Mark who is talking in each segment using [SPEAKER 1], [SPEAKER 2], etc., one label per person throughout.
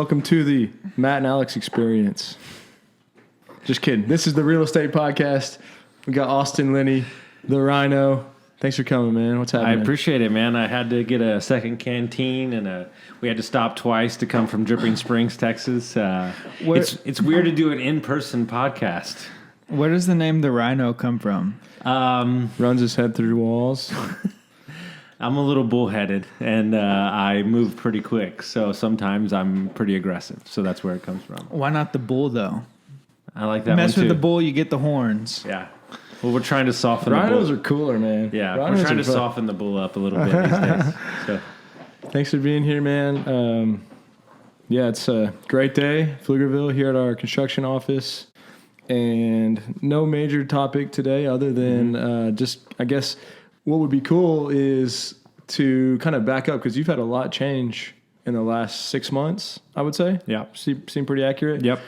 [SPEAKER 1] welcome to the Matt and Alex experience. Just kidding. This is the Real Estate Podcast. We got Austin, Linney, the Rhino. Thanks for coming, man. What's happening?
[SPEAKER 2] I appreciate it, man. I had to get a second canteen, and we had to stop twice to come from Dripping Springs, Texas. It's weird to do an in-person podcast.
[SPEAKER 3] Where does the name the Rhino come from?
[SPEAKER 1] Runs his head through walls.
[SPEAKER 2] I'm a little bullheaded, and I move pretty quick, so sometimes I'm pretty aggressive. So that's where it comes from.
[SPEAKER 3] Why not the bull, though?
[SPEAKER 2] I like that
[SPEAKER 3] Mess
[SPEAKER 2] one, too.
[SPEAKER 3] with the bull, you get the horns.
[SPEAKER 2] Yeah. Well, we're trying to soften the bull.
[SPEAKER 1] Rhinos are cooler, man.
[SPEAKER 2] Yeah,
[SPEAKER 1] Rhinos
[SPEAKER 2] we're trying to soften the bull up a little bit these days. So.
[SPEAKER 1] Thanks for being here, man. Yeah, it's a great day, Pflugerville, here at our construction office. And no major topic today other than just, I guess, what would be cool is to kind of back up because you've had a lot change in the last 6 months, I would say.
[SPEAKER 2] Yeah.
[SPEAKER 1] Seem pretty accurate.
[SPEAKER 2] Yep.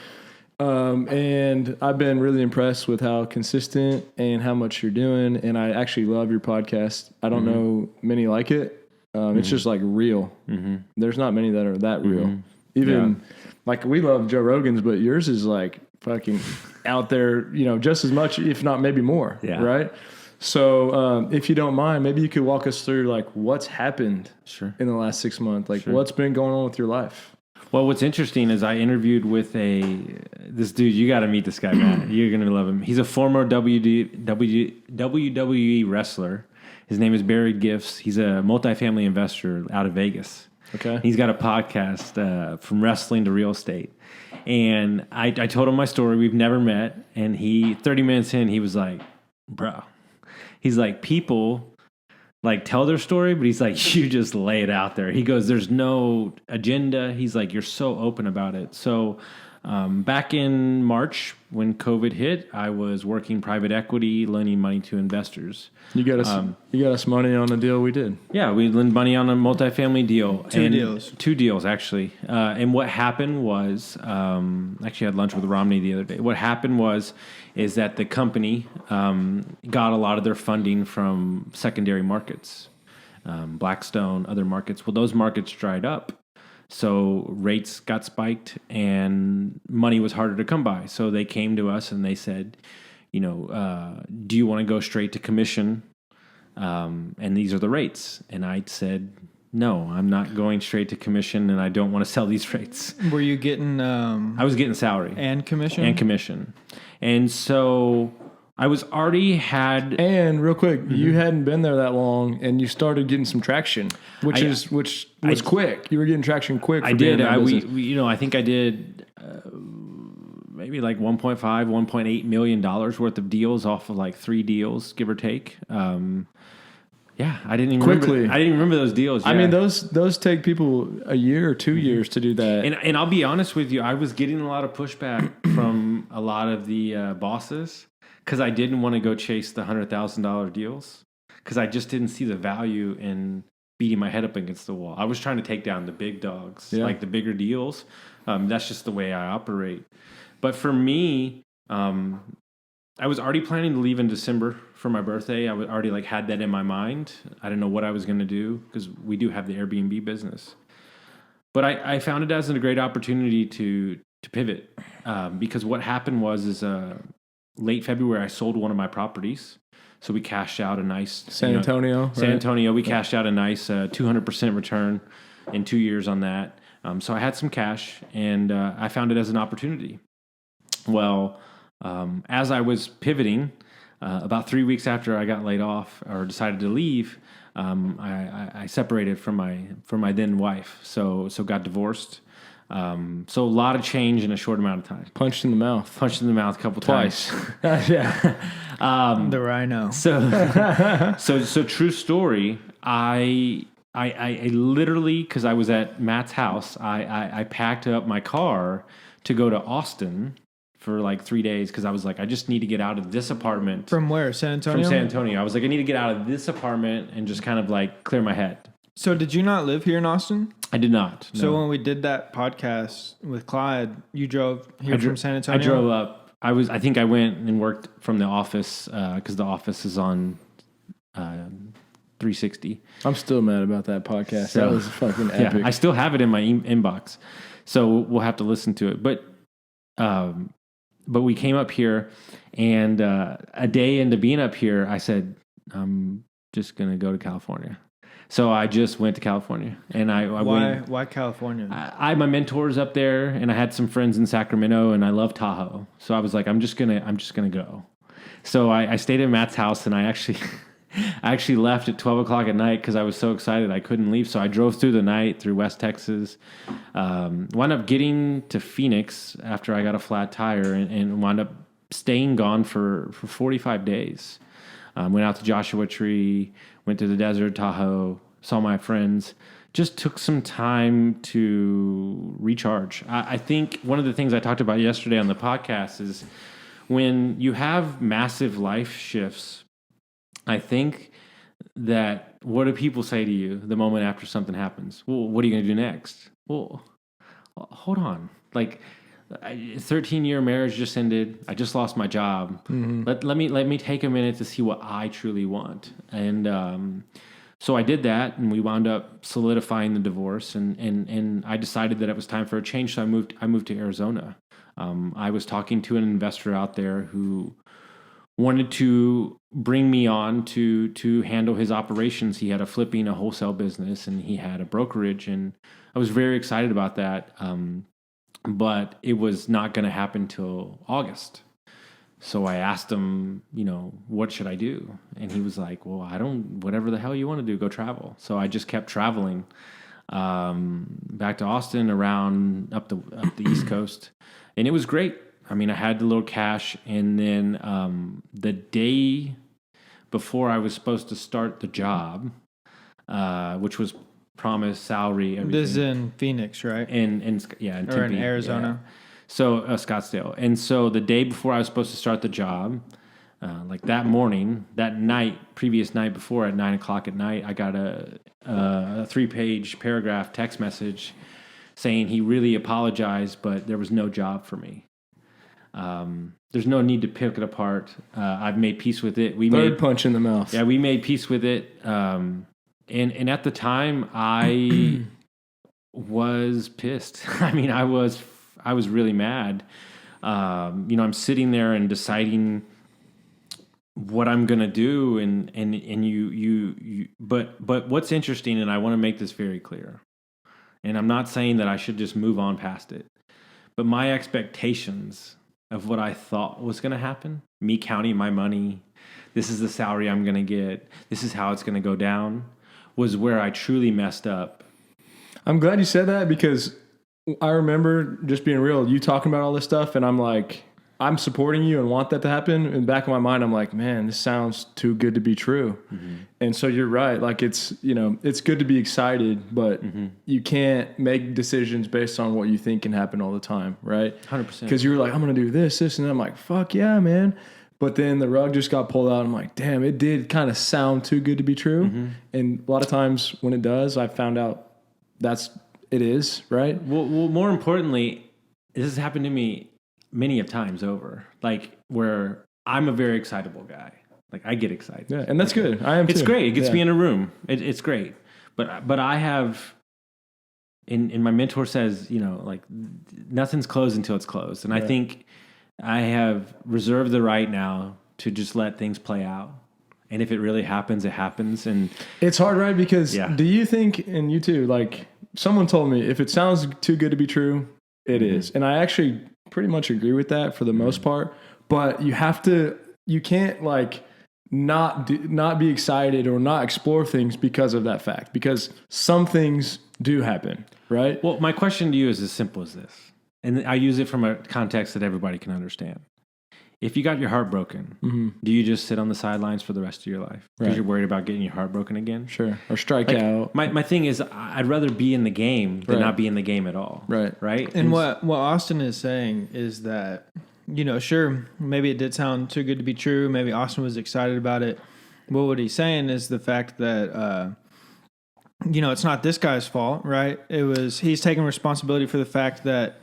[SPEAKER 1] And I've been really impressed with how consistent and how much you're doing. And I actually love your podcast. I don't know many like it. It's just like real. Mm-hmm. There's not many that are that real. Even like we love Joe Rogan's, but yours is like fucking out there, just as much, if not maybe more.
[SPEAKER 2] Yeah.
[SPEAKER 1] Right. So, if you don't mind, maybe you could walk us through like what's happened in the last 6 months, like what's been going on with your life.
[SPEAKER 2] Well, what's interesting is I interviewed with this dude. You got to meet this guy, Matt. You're going to love him. He's a former WWE wrestler. His name is Barry Gifts. He's a multifamily investor out of Vegas.
[SPEAKER 1] Okay.
[SPEAKER 2] He's got a podcast from wrestling to real estate. And I told him my story. We've never met. And 30 minutes in, he was like, bro. He's like, people like tell their story, but he's like, you just lay it out there. He goes, there's no agenda. He's like, you're so open about it. So back in March when COVID hit, I was working private equity, lending money to investors.
[SPEAKER 1] You got us money on a deal we did.
[SPEAKER 2] Yeah, we lent money on a multifamily deal.
[SPEAKER 3] Two deals,
[SPEAKER 2] actually. And what happened was, actually I had lunch with Romney the other day. What happened is that the company got a lot of their funding from secondary markets, Blackstone, other markets. Well, those markets dried up. So rates got spiked and money was harder to come by. So they came to us and they said, do you want to go straight to commission? And these are the rates. And I said, no, I'm not going straight to commission and I don't want to sell these rates.
[SPEAKER 3] Were you getting...
[SPEAKER 2] I was getting salary.
[SPEAKER 3] And commission?
[SPEAKER 2] And commission. And so I was already had...
[SPEAKER 1] And real quick, you hadn't been there that long and you started getting some traction, which was quick. You were getting traction quick.
[SPEAKER 2] I did. I think I did... maybe like $1.5, $1.8 million worth of deals off of like 3 deals, give or take. I didn't even remember those deals. Yeah.
[SPEAKER 1] I mean, those take people a year or 2 years to do that.
[SPEAKER 2] And I'll be honest with you, I was getting a lot of pushback from a lot of the bosses because I didn't want to go chase the $100,000 deals because I just didn't see the value in beating my head up against the wall. I was trying to take down the big dogs, like the bigger deals. That's just the way I operate. But for me, I was already planning to leave in December for my birthday. I was already had that in my mind. I didn't know what I was going to do because we do have the Airbnb business. But I found it as a great opportunity to pivot because what happened was late February I sold one of my properties. So we cashed out a nice...
[SPEAKER 1] San Antonio.
[SPEAKER 2] San Antonio. We cashed out a nice 200% return in 2 years on that. So I had some cash and I found it as an opportunity. Well, as I was pivoting, about 3 weeks after I got laid off or decided to leave, I separated from my then wife. So got divorced. So a lot of change in a short amount of time.
[SPEAKER 1] Punched in the mouth
[SPEAKER 2] a couple times.
[SPEAKER 1] Yeah.
[SPEAKER 3] The Rhino.
[SPEAKER 2] So true story. I literally, because I was at Matt's house, I packed up my car to go to Austin for like 3 days because I was like, I just need to get out of this apartment.
[SPEAKER 3] From where? San Antonio?
[SPEAKER 2] From San Antonio. I was like, I need to get out of this apartment and just kind of like clear my head.
[SPEAKER 3] So did you not live here in Austin?
[SPEAKER 2] I did not. No.
[SPEAKER 3] So when we did that podcast with Clyde, you drove here from San Antonio?
[SPEAKER 2] I drove up. I think I went and worked from the office because the office is on 360.
[SPEAKER 1] I'm still mad about that podcast. That was fucking epic.
[SPEAKER 2] Yeah, I still have it in my inbox. So we'll have to listen to it. But we came up here, and a day into being up here, I said, I'm just going to go to California. So I just went to California, and I went.
[SPEAKER 3] Why California?
[SPEAKER 2] I had my mentors up there, and I had some friends in Sacramento, and I love Tahoe. So I was like, I'm just gonna go. So I stayed at Matt's house, and I actually left at 12 o'clock at night because I was so excited I couldn't leave. So I drove through the night through West Texas, wound up getting to Phoenix after I got a flat tire, and wound up staying gone for 45 days. Went out to Joshua Tree, went to the desert, Tahoe, saw my friends, just took some time to recharge. I think one of the things I talked about yesterday on the podcast is when you have massive life shifts, I think that what do people say to you the moment after something happens? Well, what are you going to do next? Well, hold on. Like, 13-year marriage just ended. I just lost my job. Let me take a minute to see what I truly want. And so I did that, and we wound up solidifying the divorce. And I decided that it was time for a change. So I moved to Arizona. I was talking to an investor out there who wanted to bring me on to handle his operations. He had a wholesale business, and he had a brokerage, and I was very excited about that. But it was not going to happen till August. So I asked him, what should I do? And he was like, well, whatever the hell you want to do, go travel. So I just kept traveling back to Austin, around up the East Coast. And it was great. I mean, I had the little cash. And then the day before I was supposed to start the job, which was promised salary, everything.
[SPEAKER 3] This is in Phoenix, right?
[SPEAKER 2] In Tempe,
[SPEAKER 3] or in Arizona.
[SPEAKER 2] Yeah. So Scottsdale. And so the day before I was supposed to start the job, like that morning, previous night before at 9 o'clock at night, I got a 3-page paragraph text message saying he really apologized, but there was no job for me. There's no need to pick it apart. I've made peace with it.
[SPEAKER 1] Third punch in the mouth.
[SPEAKER 2] Yeah, we made peace with it. And at the time, I was pissed. I mean, I was really mad. I'm sitting there and deciding what I'm gonna do, but what's interesting, and I want to make this very clear, and I'm not saying that I should just move on past it, but my expectations of what I thought was gonna happen, me counting my money, this is the salary I'm gonna get, this is how it's gonna go down, was where I truly messed up.
[SPEAKER 1] I'm glad you said that, because I remember, just being real, you talking about all this stuff, and I'm like, I'm supporting you and want that to happen. In the back of my mind, I'm like, man, this sounds too good to be true. Mm-hmm. And so you're right. Like, it's good to be excited, but you can't make decisions based on what you think can happen all the time, right?
[SPEAKER 2] 100%.
[SPEAKER 1] Because you were like, I'm going to do this, and I'm like, fuck yeah, man. But then the rug just got pulled out. I'm like, damn, it did kind of sound too good to be true. Mm-hmm. And a lot of times when it does, I found out it is, right?
[SPEAKER 2] Well, more importantly, this has happened to me many of times over, like where I'm a very excitable guy. Like, I get excited.
[SPEAKER 1] Yeah, and that's good. I am too.
[SPEAKER 2] It's great. It gets me in a room. It's great. But I have, and my mentor says, like, nothing's closed until it's closed. And I think I have reserved the right now to just let things play out. And if it really happens, it happens. And
[SPEAKER 1] it's hard, right? Because do you think, and you too, like, someone told me, if it sounds too good to be true, it is. And I actually pretty much agree with that for the most part. But you can't like not be excited or not explore things because of that fact. Because some things do happen, right?
[SPEAKER 2] Well, my question to you is as simple as this. And I use it from a context that everybody can understand. If you got your heart broken, do you just sit on the sidelines for the rest of your life because you're worried about getting your heart broken again?
[SPEAKER 1] Sure. Or strike out.
[SPEAKER 2] My thing is, I'd rather be in the game than not be in the game at all.
[SPEAKER 1] Right.
[SPEAKER 2] Right.
[SPEAKER 3] And what Austin is saying is that, sure, maybe it did sound too good to be true. Maybe Austin was excited about it. But what he's saying is the fact that, it's not this guy's fault, right? He's taking responsibility for the fact that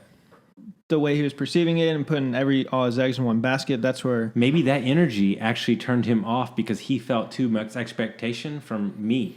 [SPEAKER 3] the way he was perceiving it and putting all his eggs in one basket, that's where...
[SPEAKER 2] Maybe that energy actually turned him off because he felt too much expectation from me.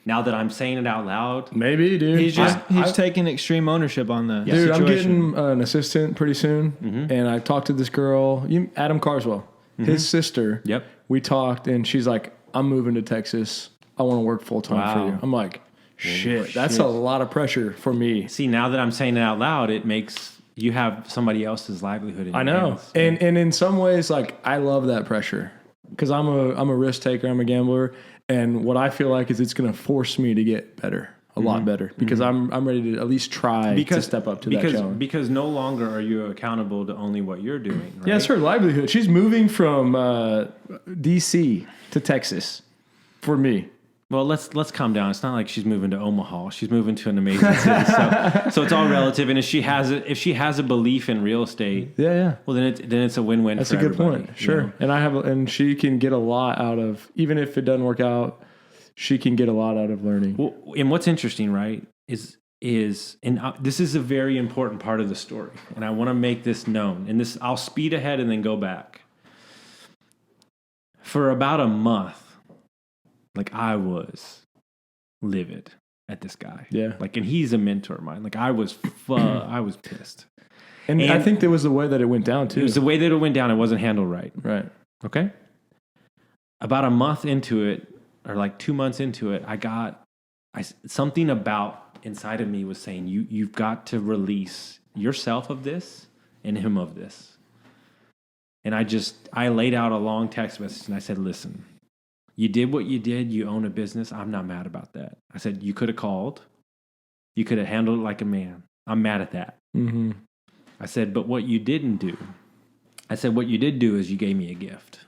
[SPEAKER 2] Now that I'm saying it out loud,
[SPEAKER 1] Maybe, dude.
[SPEAKER 3] He's taking extreme ownership on the
[SPEAKER 1] dude.
[SPEAKER 3] situation.
[SPEAKER 1] I'm getting an assistant pretty soon, and I talked to this girl, Adam Carswell, his sister.
[SPEAKER 2] Yep.
[SPEAKER 1] We talked, and she's like, "I'm moving to Texas. I want to work full time for you." I'm like, "Shit, that's a lot of pressure for me."
[SPEAKER 2] See, now that I'm saying it out loud, it makes you have somebody else's livelihood in your hands.
[SPEAKER 1] And in some ways, like, I love that pressure because I'm a risk taker. I'm a gambler. And what I feel like is it's going to force me to get better, a lot better, because I'm ready to at least try to step up to that challenge.
[SPEAKER 2] Because no longer are you accountable to only what you're doing, right?
[SPEAKER 1] Yeah, it's her livelihood. She's moving from D.C. to Texas for me.
[SPEAKER 2] Well, let's calm down. It's not like she's moving to Omaha. She's moving to an amazing city. So it's all relative. And if she has a belief in real estate,
[SPEAKER 1] yeah.
[SPEAKER 2] Well, then it's a win-win.
[SPEAKER 1] That's
[SPEAKER 2] for
[SPEAKER 1] a good
[SPEAKER 2] everybody,
[SPEAKER 1] point. Sure.
[SPEAKER 2] You know?
[SPEAKER 1] And she can get a lot out of, even if it doesn't work out, she can get a lot out of learning.
[SPEAKER 2] Well, and what's interesting, right, is this is a very important part of the story, and I want to make this known. And this, I'll speed ahead and then go back. For about a month, like, I was livid at this guy.
[SPEAKER 1] Yeah.
[SPEAKER 2] Like, and he's a mentor of mine. Like, I was pissed.
[SPEAKER 1] And I think there was the way that it went down too.
[SPEAKER 2] It was the way that it went down. It wasn't handled right.
[SPEAKER 1] Right.
[SPEAKER 2] Okay. About a month into it, or like 2 months into it, something about inside of me was saying, you've got to release yourself of this and him of this. And I laid out a long text message and I said, listen, you did what you did. You own a business. I'm not mad about that. I said, you could have called. You could have handled it like a man. I'm mad at that.
[SPEAKER 1] Mm-hmm.
[SPEAKER 2] I said, but what you didn't do, what you did do is you gave me a gift.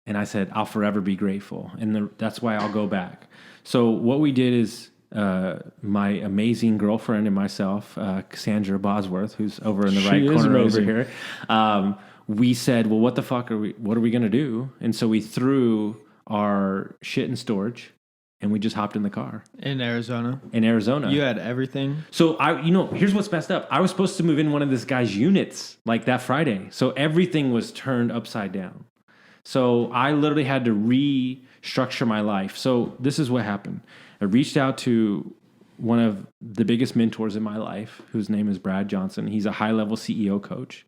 [SPEAKER 2] And I said, I'll forever be grateful. And that's why I'll go back. So what we did is my amazing girlfriend and myself, Cassandra Bosworth, who's over in the right corner over here, we said, well, what are we going to do? And so we threw our shit in storage and we just hopped in the car.
[SPEAKER 3] In Arizona.
[SPEAKER 2] You
[SPEAKER 3] had everything.
[SPEAKER 2] So here's what's messed up. I was supposed to move in one of this guy's units like that Friday. So everything was turned upside down. So I literally had to restructure my life. So this is what happened. I reached out to one of the biggest mentors in my life, whose name is Brad Johnson. He's a high-level CEO coach.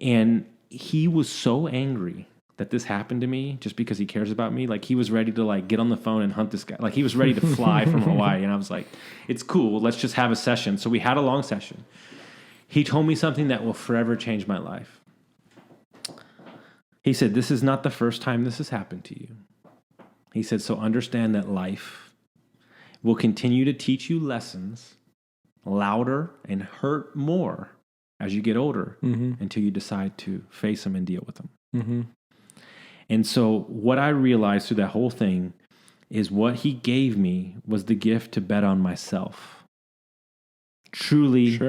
[SPEAKER 2] And he was so angry that this happened to me just because he cares about me. Like, he was ready to like get on the phone and hunt this guy. Like, he was ready to fly from Hawaii. And I was like, it's cool. Let's just have a session. So we had a long session. He told me something that will forever change my life. He said, this is not the first time this has happened to you. He said, so understand that life will continue to teach you lessons louder and hurt more as you get older until you decide to face them and deal with them.
[SPEAKER 1] Mm-hmm.
[SPEAKER 2] And so what I realized through that whole thing is what he gave me was the gift to bet on myself. Truly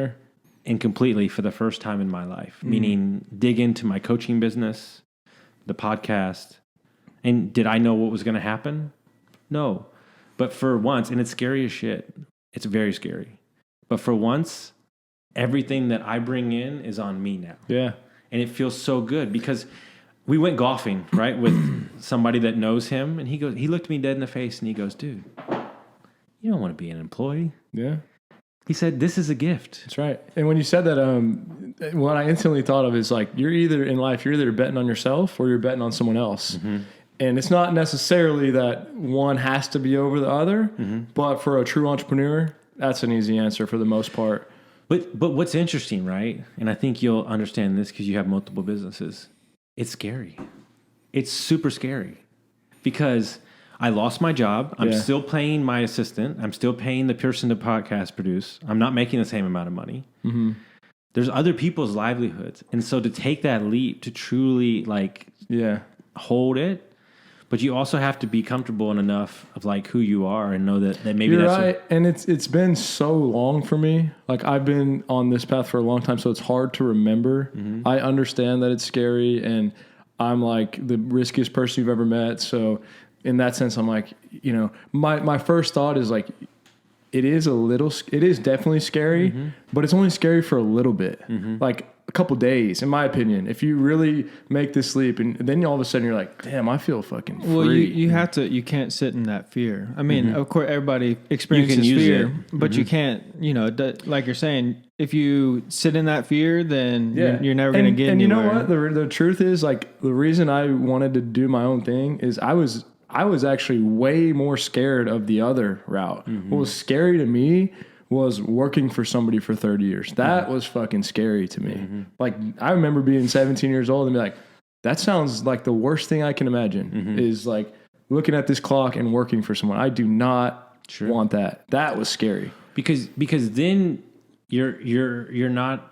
[SPEAKER 2] and completely for the first time in my life. Meaning dig into my coaching business, the podcast. And did I know what was going to happen? No. But for once, and it's scary as shit. It's very scary. But for once, everything that I bring in is on me now.
[SPEAKER 1] Yeah.
[SPEAKER 2] And it feels so good because we went golfing, right, with somebody that knows him. And he looked me dead in the face and he goes, dude, you don't want to be an employee.
[SPEAKER 1] Yeah.
[SPEAKER 2] He said, this is a gift.
[SPEAKER 1] That's right. And when you said that, what I instantly thought of is like, you're either betting on yourself or you're betting on someone else. Mm-hmm. And it's not necessarily that one has to be over the other, but for a true entrepreneur, that's an easy answer for the most part.
[SPEAKER 2] But what's interesting, right? And I think you'll understand this because you have multiple businesses. It's scary. It's super scary because I lost my job. I'm still paying my assistant. I'm still paying the person to podcast produce. I'm not making the same amount of money. Mm-hmm. There's other people's livelihoods. And so to take that leap to truly hold it, but you also have to be comfortable in enough of like who you are and know that maybe
[SPEAKER 1] you're
[SPEAKER 2] that's
[SPEAKER 1] right. And it's been so long for me. Like, I've been on this path for a long time, so it's hard to remember. Mm-hmm. I understand that it's scary, and I'm like the riskiest person you've ever met. So in that sense, I'm like, my first thought is like, it is definitely scary, but it's only scary for a little bit. Mm-hmm. Like a couple days, in my opinion, if you really make this leap, and then all of a sudden you're like, damn, I feel fucking free.
[SPEAKER 3] Well, you can't sit in that fear. I mean, of course, everybody experiences
[SPEAKER 2] use
[SPEAKER 3] fear,
[SPEAKER 2] it.
[SPEAKER 3] but you can't, like you're saying, if you sit in that fear, then you're never going to get
[SPEAKER 1] and
[SPEAKER 3] anywhere.
[SPEAKER 1] You know what? The truth is, like, the reason I wanted to do my own thing is I was actually way more scared of the other route. What was scary to me was working for somebody for 30 years. That was fucking scary to me. Like, I remember being 17 years old and be like, that sounds like the worst thing I can imagine is like looking at this clock and working for someone. I do not want that. That was scary.
[SPEAKER 2] Because then you're not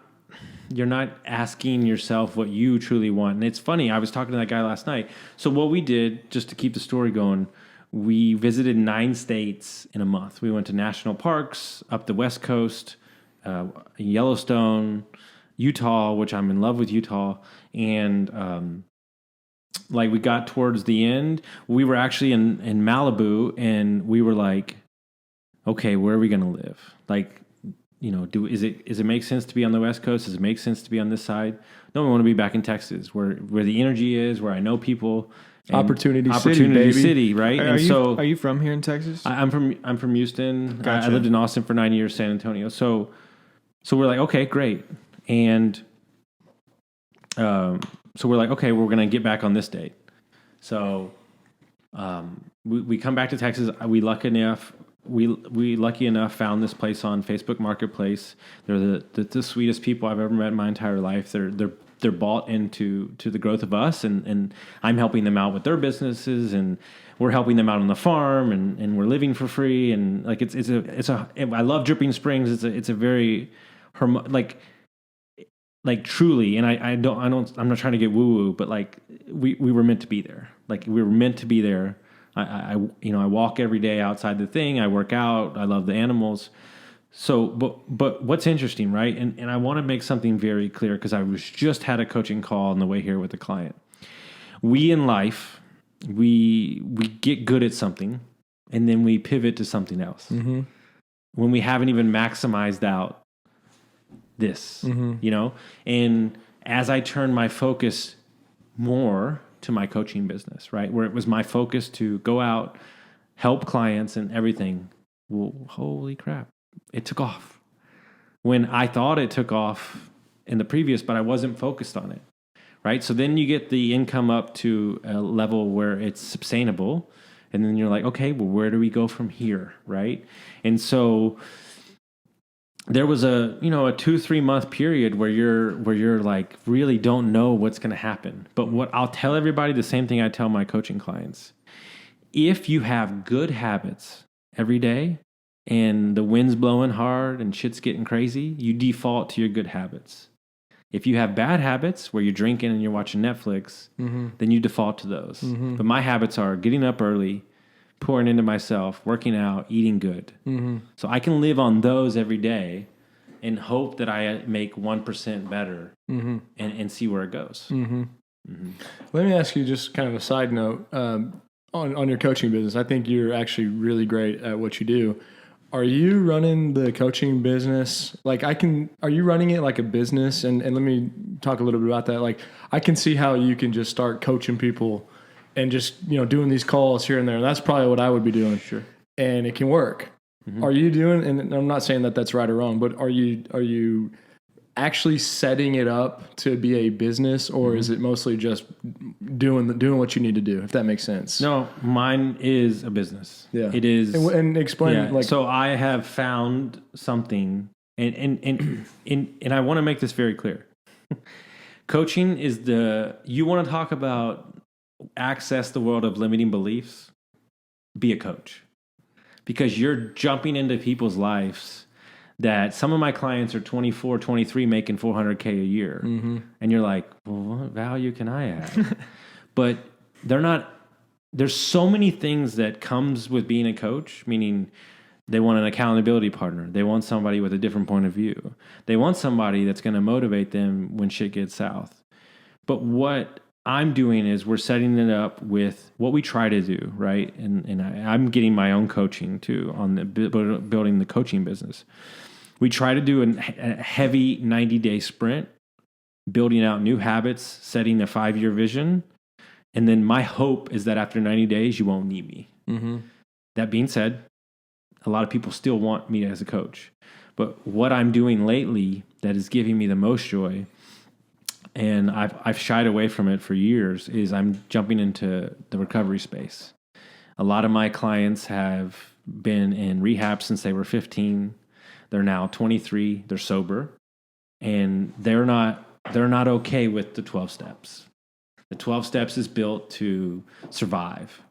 [SPEAKER 2] asking yourself what you truly want. And it's funny, I was talking to that guy last night. So what we did, just to keep the story going, we visited 9 states in a month. We went to national parks, up the West Coast, Yellowstone, Utah, which I'm in love with Utah. And like we got towards the end, we were actually in Malibu, and we were like, okay, where are we going to live? Like, does it make sense to be on the West Coast? Does it make sense to be on this side? No, we want to be back in Texas, where the energy is, where I know people.
[SPEAKER 1] Opportunity City,
[SPEAKER 2] right?
[SPEAKER 3] Are you from here in Texas?
[SPEAKER 2] I'm from Houston.
[SPEAKER 3] Gotcha.
[SPEAKER 2] I lived in Austin for 9 years, San Antonio. So we're like, okay, great. And so we're like, okay, we're going to get back on this date. So we come back to Texas. We lucky enough found this place on Facebook Marketplace. They're the sweetest people I've ever met in my entire life. They're bought into the growth of us, and I'm helping them out with their businesses, and we're helping them out on the farm, and we're living for free, and like it's a I love Dripping Springs. It's a very like truly, and I'm not trying to get woo woo, but like we were meant to be there. Like we were meant to be there. I walk every day outside the thing. I work out. I love the animals. So, but what's interesting, right? And I want to make something very clear, because I just had a coaching call on the way here with a client. We in life, we get good at something, and then we pivot to something else. When we haven't even maximized out this, And as I turn my focus more to my coaching business, right, where it was my focus to go out, help clients and everything, well, holy crap. It took off when I thought it took off in the previous, but I wasn't focused on it. Right. So then you get the income up to a level where it's sustainable. And then you're like, okay, well, where do we go from here? Right. And so there was a 2-3 month period where you're like, really don't know what's going to happen. But what I'll tell everybody, the same thing I tell my coaching clients, if you have good habits every day, and the wind's blowing hard and shit's getting crazy, you default to your good habits. If you have bad habits where you're drinking and you're watching Netflix, then you default to those. But my habits are getting up early, pouring into myself, working out, eating good. So I can live on those every day and hope that I make 1% better and see where it goes.
[SPEAKER 1] Let me ask you just kind of a side note on your coaching business. I think you're actually really great at what you do. Are you running the coaching business? Are you running it like a business? And let me talk a little bit about that. Like, I can see how you can just start coaching people and just, doing these calls here and there. That's probably what I would be doing.
[SPEAKER 2] Sure.
[SPEAKER 1] And it can work. Are you doing, and I'm not saying that that's right or wrong, but are you actually setting it up to be a business, or is it mostly just doing what you need to do, if that makes sense?
[SPEAKER 2] No, mine is a business.
[SPEAKER 1] Yeah.
[SPEAKER 2] It is.
[SPEAKER 1] And explain
[SPEAKER 2] so I have found something, and I want to make this very clear. Coaching is you want to talk about access the world of limiting beliefs, be a coach. Because you're jumping into people's lives that some of my clients are 24, 23 making $400K a year. And you're like, well, what value can I add? But they're not, there's so many things that comes with being a coach, meaning they want an accountability partner. They want somebody with a different point of view. They want somebody that's going to motivate them when shit gets south. But what I'm doing is we're setting it up with what we try to do, right? And I'm getting my own coaching too on the building the coaching business. We try to do a heavy 90-day sprint building out new habits, setting a 5-year vision. And then my hope is that after 90 days, you won't need me.
[SPEAKER 1] Mm-hmm.
[SPEAKER 2] That being said, a lot of people still want me as a coach. But what I'm doing lately that is giving me the most joy, and I've shied away from it for years, is I'm jumping into the recovery space. A lot of my clients have been in rehab since they were 15. They're now 23. They're sober, and they're not okay with the 12 steps. The 12 steps is built to survive.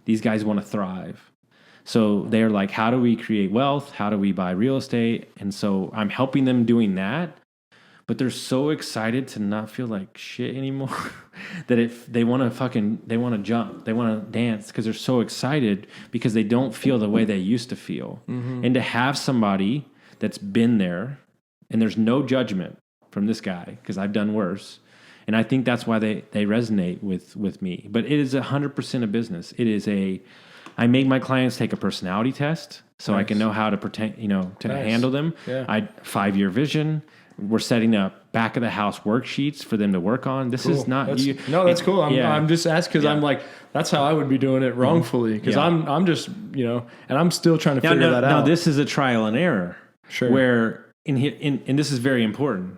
[SPEAKER 2] These guys want to thrive. So they're like, how do we create wealth? How do we buy real estate? And so I'm helping them doing that. But they're so excited to not feel like shit anymore that if they want to jump, they want to dance because they're so excited because they don't feel the way they used to feel. Mm-hmm. And to have somebody that's been there, and there's no judgment from this guy because I've done worse. And I think that's why they resonate with me. But it is 100% a business. It is I make my clients take a personality test so I can know how to pretend, handle them. Yeah. 5-year vision. We're setting up back of the house worksheets for them to work on. This is not
[SPEAKER 1] that's cool. I'm just asking because I'm like, that's how I would be doing it wrongfully because I'm just, and I'm still trying to figure that out.
[SPEAKER 2] Now this is a trial and error.
[SPEAKER 1] Sure.
[SPEAKER 2] Where and this is very important.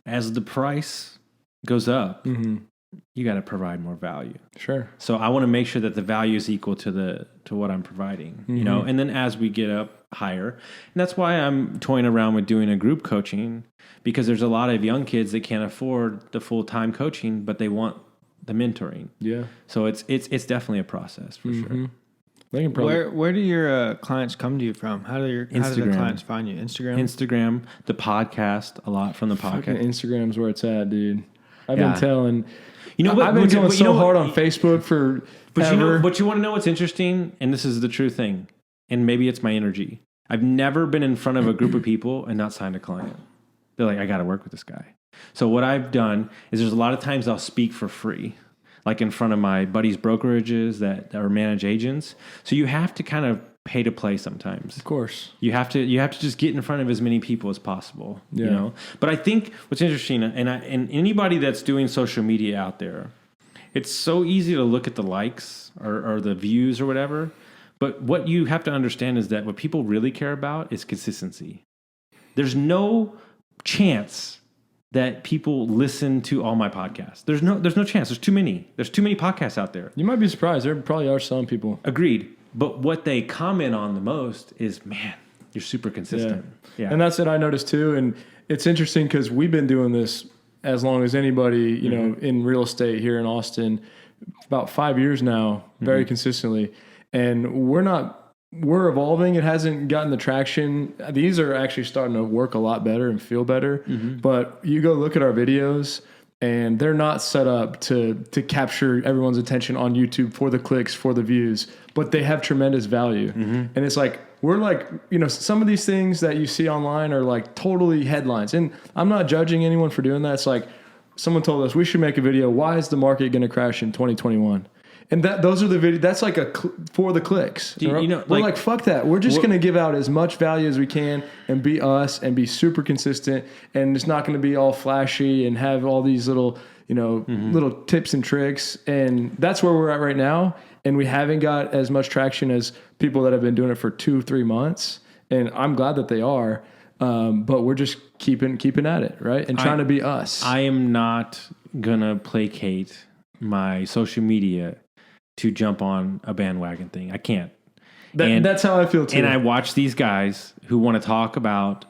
[SPEAKER 2] As the price goes up, you got to provide more value.
[SPEAKER 1] Sure.
[SPEAKER 2] So I want to make sure that the value is equal to what I'm providing, and then as we get up higher, and that's why I'm toying around with doing a group coaching because there's a lot of young kids that can't afford the full-time coaching, but they want the mentoring.
[SPEAKER 1] Yeah.
[SPEAKER 2] So it's definitely a process for sure.
[SPEAKER 3] Where do your clients come to you from? How do the clients find you?
[SPEAKER 2] Instagram, the podcast, a lot from the podcast.
[SPEAKER 1] Fucking Instagram's where it's at, dude. I've been telling.
[SPEAKER 2] I've
[SPEAKER 1] been going so hard on Facebook for.
[SPEAKER 2] But you want to know what's interesting, and this is the true thing, and maybe it's my energy. I've never been in front of a group of people and not signed a client. They're like, I got to work with this guy. So what I've done is there's a lot of times I'll speak for free, like in front of my buddies' brokerages that are managed agents. So you have to kind of pay to play sometimes.
[SPEAKER 1] Of course.
[SPEAKER 2] You have to just get in front of as many people as possible, But I think what's interesting, and anybody that's doing social media out there, it's so easy to look at the likes or the views or whatever. But what you have to understand is that what people really care about is consistency. There's no chance that people listen to all my podcasts. There's no chance. There's too many. There's too many podcasts out there.
[SPEAKER 1] You might be surprised. There probably are some people.
[SPEAKER 2] Agreed. But what they comment on the most is, man, you're super consistent.
[SPEAKER 1] Yeah. And that's what I noticed too. And it's interesting because we've been doing this as long as anybody, in real estate here in Austin, about 5 years now, very consistently. And we're evolving. It hasn't gotten the traction. These are actually starting to work a lot better and feel better. But you go look at our videos and they're not set up to capture everyone's attention on YouTube for the clicks, for the views, but they have tremendous value. And it's like, we're like, some of these things that you see online are like totally headlines. And I'm not judging anyone for doing that. It's like someone told us we should make a video. Why is the market going to crash in 2021? And those are the videos. That's like for the clicks. We're like, fuck that. We're just going to give out as much value as we can and be us and be super consistent. And it's not going to be all flashy and have all these little, little tips and tricks. And that's where we're at right now. And we haven't got as much traction as people that have been doing it for 2-3 months. And I'm glad that they are. But we're just keeping at it, right? And trying to be us.
[SPEAKER 2] I am not going to placate my social media to jump on a bandwagon thing. I can't.
[SPEAKER 1] That's how I feel too.
[SPEAKER 2] And I watch these guys who want to talk about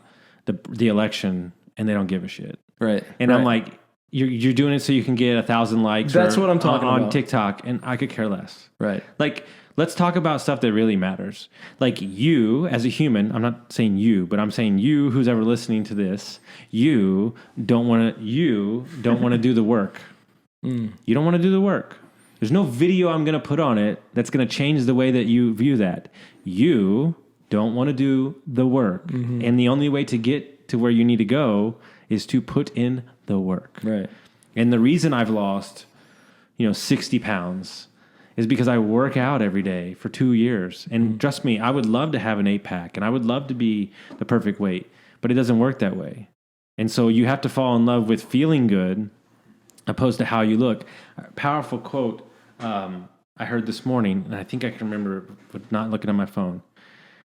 [SPEAKER 2] the election and they don't give a shit.
[SPEAKER 1] Right.
[SPEAKER 2] And I'm like, you're doing it so you can get 1,000 likes.
[SPEAKER 1] That's what I'm talking about
[SPEAKER 2] on TikTok, and I could care less.
[SPEAKER 1] Right.
[SPEAKER 2] Like, let's talk about stuff that really matters. Like you as a human, I'm not saying you, but I'm saying you who's ever listening to this, you don't want to do the work. You don't want to do the work. There's no video I'm going to put on it that's going to change the way that you view that. You don't want to do the work. And the only way to get to where you need to go is to put in the work.
[SPEAKER 1] Right.
[SPEAKER 2] And the reason I've lost, 60 pounds is because I work out every day for 2 years. And trust me, I would love to have an 8-pack and I would love to be the perfect weight, but it doesn't work that way. And so you have to fall in love with feeling good opposed to how you look. A powerful quote I heard this morning, and I think I can remember it, but not looking at my phone.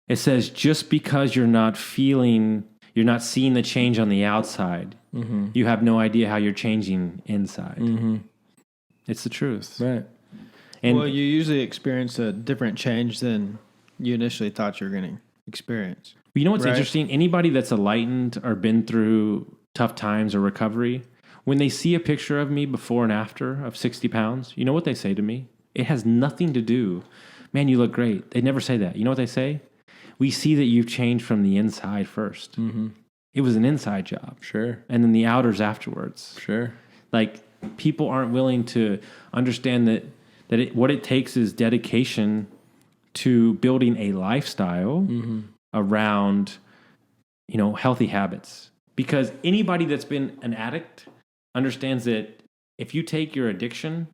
[SPEAKER 2] It says, just because you're not seeing the change on the outside, you have no idea how you're changing inside. It's the truth.
[SPEAKER 1] Right.
[SPEAKER 2] And
[SPEAKER 3] well, you usually experience a different change than you initially thought you were going to experience.
[SPEAKER 2] you know what's
[SPEAKER 3] Right.
[SPEAKER 2] interesting? Anybody that's enlightened or been through tough times or recovery, when they see a picture of me before and after of 60 pounds, you know what they say to me? It has nothing to do, man, you look great. They never say that. You know what they say? We see that you've changed from the inside first. It was an inside job.
[SPEAKER 1] Sure.
[SPEAKER 2] And then the outers afterwards.
[SPEAKER 1] Sure.
[SPEAKER 2] Like, people aren't willing to understand that what it takes is dedication to building a lifestyle around, healthy habits. Because anybody that's been an addict understands that if you take your addiction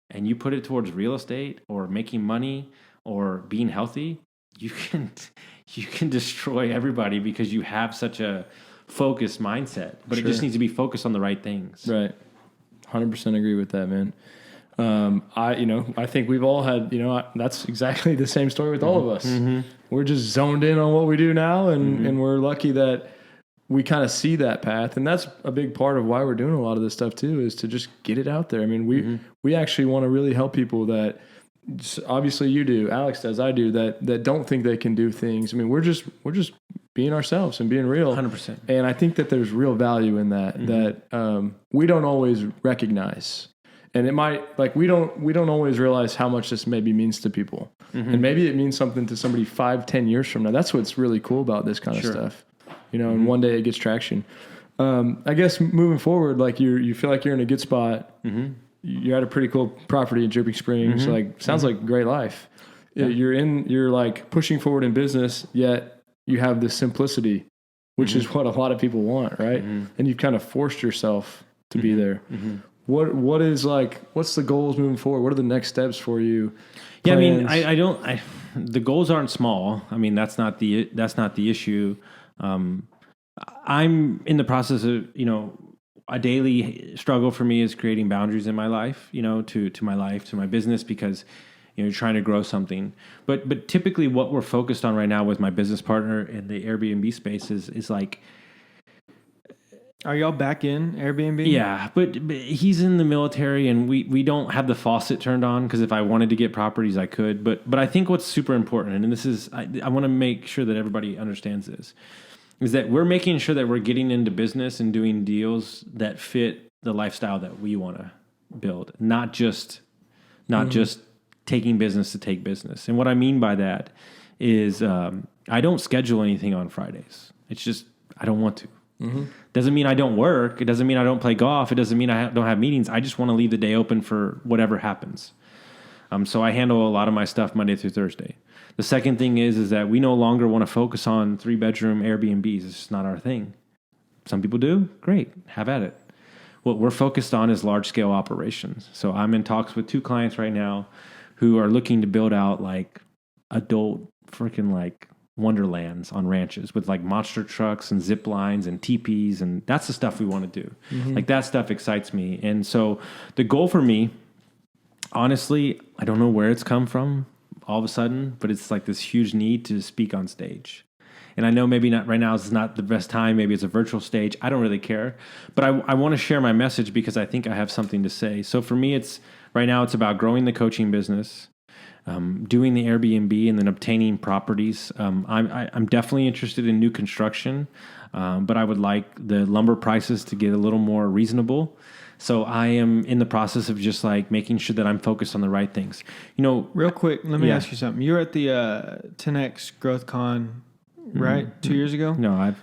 [SPEAKER 2] and you put it towards real estate or making money or being healthy, you can destroy everybody because you have such a focused mindset. But it just needs to be focused on the right things.
[SPEAKER 1] Right. 100% agree with that, man. I think we've all had, that's exactly the same story with all of us. We're just zoned in on what we do now, and we're lucky that we kind of see that path. And that's a big part of why we're doing a lot of this stuff too, is to just get it out there. I mean, we actually want to really help people that, obviously you do, Alex does, I do, that don't think they can do things. I mean, we're just being ourselves and being real.
[SPEAKER 2] 100%.
[SPEAKER 1] And I think that there's real value in that, we don't always recognize. And it might, like, we don't always realize how much this maybe means to people. And maybe it means something to somebody 5-10 years from now. That's what's really cool about this kind of stuff, and one day it gets traction. I guess moving forward, like, you feel like you're in a good spot. You're at a pretty cool property in Dripping Springs. Like, sounds like a great life. Yeah. You're like pushing forward in business, yet you have this simplicity, which is what a lot of people want, right? And you've kind of forced yourself to be there. What's the goals moving forward? What are the next steps for you?
[SPEAKER 2] Yeah,
[SPEAKER 1] Plans?
[SPEAKER 2] I mean, the goals aren't small. I mean, that's not the issue. I'm in the process of, a daily struggle for me is creating boundaries in my life, to my life, to my business, because, you're trying to grow something. But typically what we're focused on right now with my business partner in the Airbnb space is like,
[SPEAKER 3] Are y'all back in Airbnb?
[SPEAKER 2] yeah, but he's in the military, and we don't have the faucet turned on, because if I wanted to get properties, I could. But I think what's super important, and this is, I want to make sure that everybody understands this, is that we're making sure that we're getting into business and doing deals that fit the lifestyle that we want to build, not just taking business to take business. And what I mean by that is I don't schedule anything on Fridays. It's just, I don't want to. Doesn't mean I don't work. It doesn't mean I don't play golf. It doesn't mean I don't have meetings. I just want to leave the day open for whatever happens. So I handle a lot of my stuff Monday through Thursday. The second thing is that we no longer want to focus on 3-bedroom Airbnbs. It's just not our thing. Some people do. Great. Have at it. What we're focused on is large-scale operations. So I'm in talks with 2 clients right now who are looking to build out like adult freaking like wonderlands on ranches with like monster trucks and zip lines and teepees, and that's the stuff we want to do. Like, that stuff excites me. And so the goal for me, honestly, I don't know where it's come from all of a sudden, but it's like this huge need to speak on stage. And I know maybe not right now is not the best time. Maybe it's a virtual stage. I don't really care, but I want to share my message because I think I have something to say. So for me, right now it's about growing the coaching business, doing the Airbnb, and then obtaining properties. I'm definitely interested in new construction, but I would like the lumber prices to get a little more reasonable. So I am in the process of just like making sure that I'm focused on the right things.
[SPEAKER 3] Real quick, let me ask you something. You were at the 10X Growth Con, right? 2 years ago?
[SPEAKER 2] No,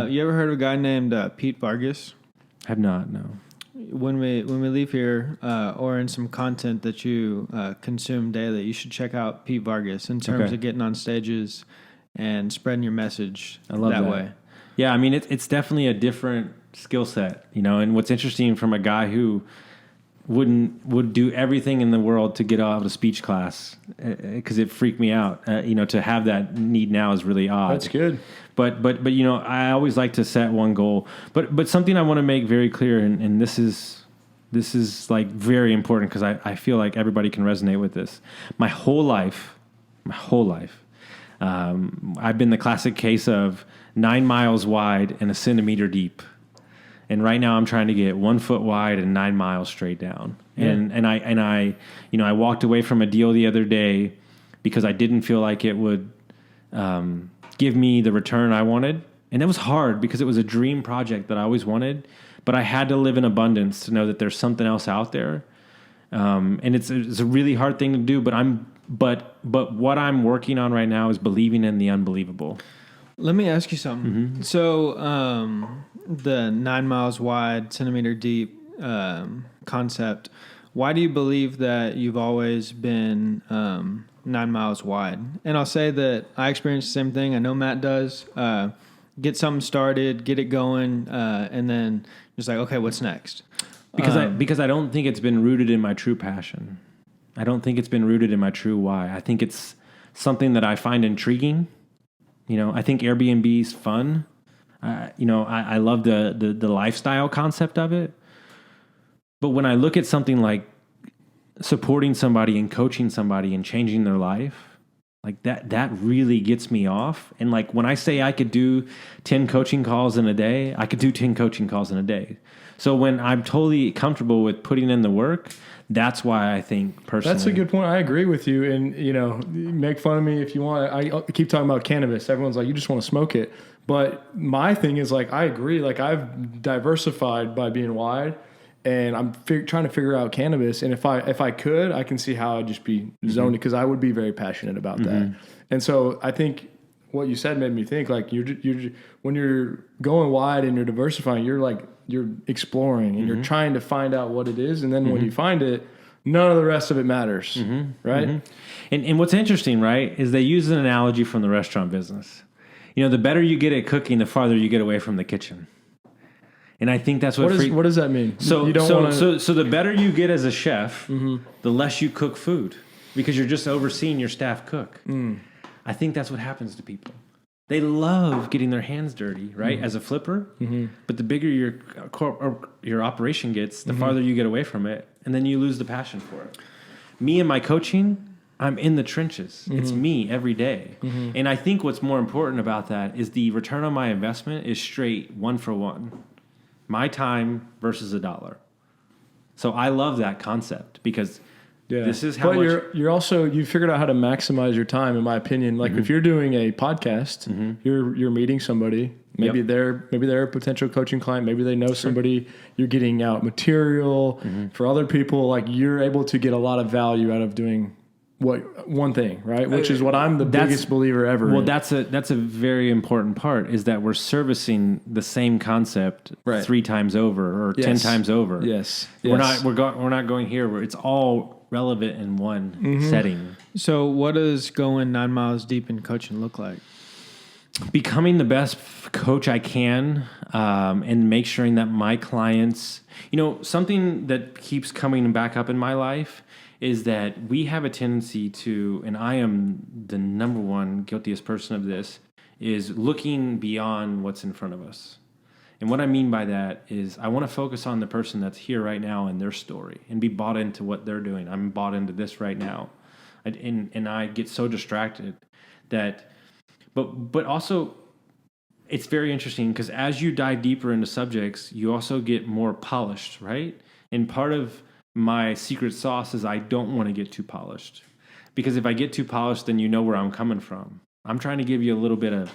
[SPEAKER 3] you ever heard of a guy named Pete Vargas?
[SPEAKER 2] have not, no.
[SPEAKER 3] When we leave here, or in some content that you consume daily, you should check out Pete Vargas in terms of getting on stages and spreading your message
[SPEAKER 2] I love that
[SPEAKER 3] way.
[SPEAKER 2] Yeah, I mean, it's definitely a different skill set, and what's interesting from a guy who would do everything in the world to get out of speech class because it freaked me out. To have that need now is really odd.
[SPEAKER 1] That's good.
[SPEAKER 2] But I always like to set one goal. But something I want to make very clear, and this is like very important because I feel like everybody can resonate with this. My whole life, I've been the classic case of 9 miles wide and a centimeter deep. And right now I'm trying to get 1 foot wide and 9 miles straight down. Yeah. And I walked away from a deal the other day because I didn't feel like it would give me the return I wanted. And it was hard because it was a dream project that I always wanted, but I had to live in abundance to know that there's something else out there. And it's a really hard thing to do, but what I'm working on right now is believing in the unbelievable.
[SPEAKER 3] Let me ask you something. Mm-hmm. So, the 9 miles wide, centimeter deep concept, why do you believe that you've always been 9 miles wide? And I'll say that I experienced the same thing. I know Matt does. Get something started, get it going, and then just like, okay, what's next?
[SPEAKER 2] Because I don't think it's been rooted in my true passion. I don't think it's been rooted in my true why. I think it's something that I find intriguing. I think Airbnb is fun. I love the lifestyle concept of it. But when I look at something like supporting somebody and coaching somebody and changing their life, like that really gets me off. And like when I say I could do 10 coaching calls in a day, I could do 10 coaching calls in a day. So when I'm totally comfortable with putting in the work, that's why I think personally.
[SPEAKER 1] That's a good point. I agree with you. And, make fun of me if you want. I keep talking about cannabis. Everyone's like, you just want to smoke it. But my thing is like, I agree. Like I've diversified by being wide and I'm trying to figure out cannabis. And if I could, I can see how I'd just be zoned because I would be very passionate about that. And so I think what you said made me think like you're when you're going wide and you're diversifying, you're exploring and you're trying to find out what it is. And then when you find it, none of the rest of it matters. Right.
[SPEAKER 2] And what's interesting, right, is they use an analogy from the restaurant business. The better you get at cooking, the farther you get away from the kitchen. And I think that's what
[SPEAKER 1] does that mean?
[SPEAKER 2] So the better you get as a chef, the less you cook food because you're just overseeing your staff cook. I think that's what happens to people. They love getting their hands dirty, right? As a flipper, but the bigger your operation gets, the farther you get away from it, and then you lose the passion for it. Me and my coaching, I'm in the trenches. It's me every day. And I think what's more important about that is the return on my investment is straight 1 for 1. My time versus $1. So I love that concept because this is how much...
[SPEAKER 1] you're also, you figured out how to maximize your time, in my opinion. Like if you're doing a podcast, you're meeting somebody, maybe they're a potential coaching client, maybe they know somebody, you're getting out material for other people. Like you're able to get a lot of value out of doing one thing, right? Which is what I'm the biggest believer ever.
[SPEAKER 2] Well, that's a very important part is that we're servicing the same concept 3 times over or 10 times over.
[SPEAKER 1] Yes.
[SPEAKER 2] We're not going here where it's all relevant in one setting.
[SPEAKER 3] So what does going 9 miles deep in coaching look like?
[SPEAKER 2] Becoming the best coach I can, and make sure that my clients, something that keeps coming back up in my life is that we have a tendency to, and I am the number one guiltiest person of this, is looking beyond what's in front of us. And what I mean by that is I want to focus on the person that's here right now and their story and be bought into what they're doing. I'm bought into this right now. And I get so distracted that, but also it's very interesting because as you dive deeper into subjects, you also get more polished, right? And part of my secret sauce is I don't want to get too polished because if I get too polished, then you know where I'm coming from. I'm trying to give you a little bit of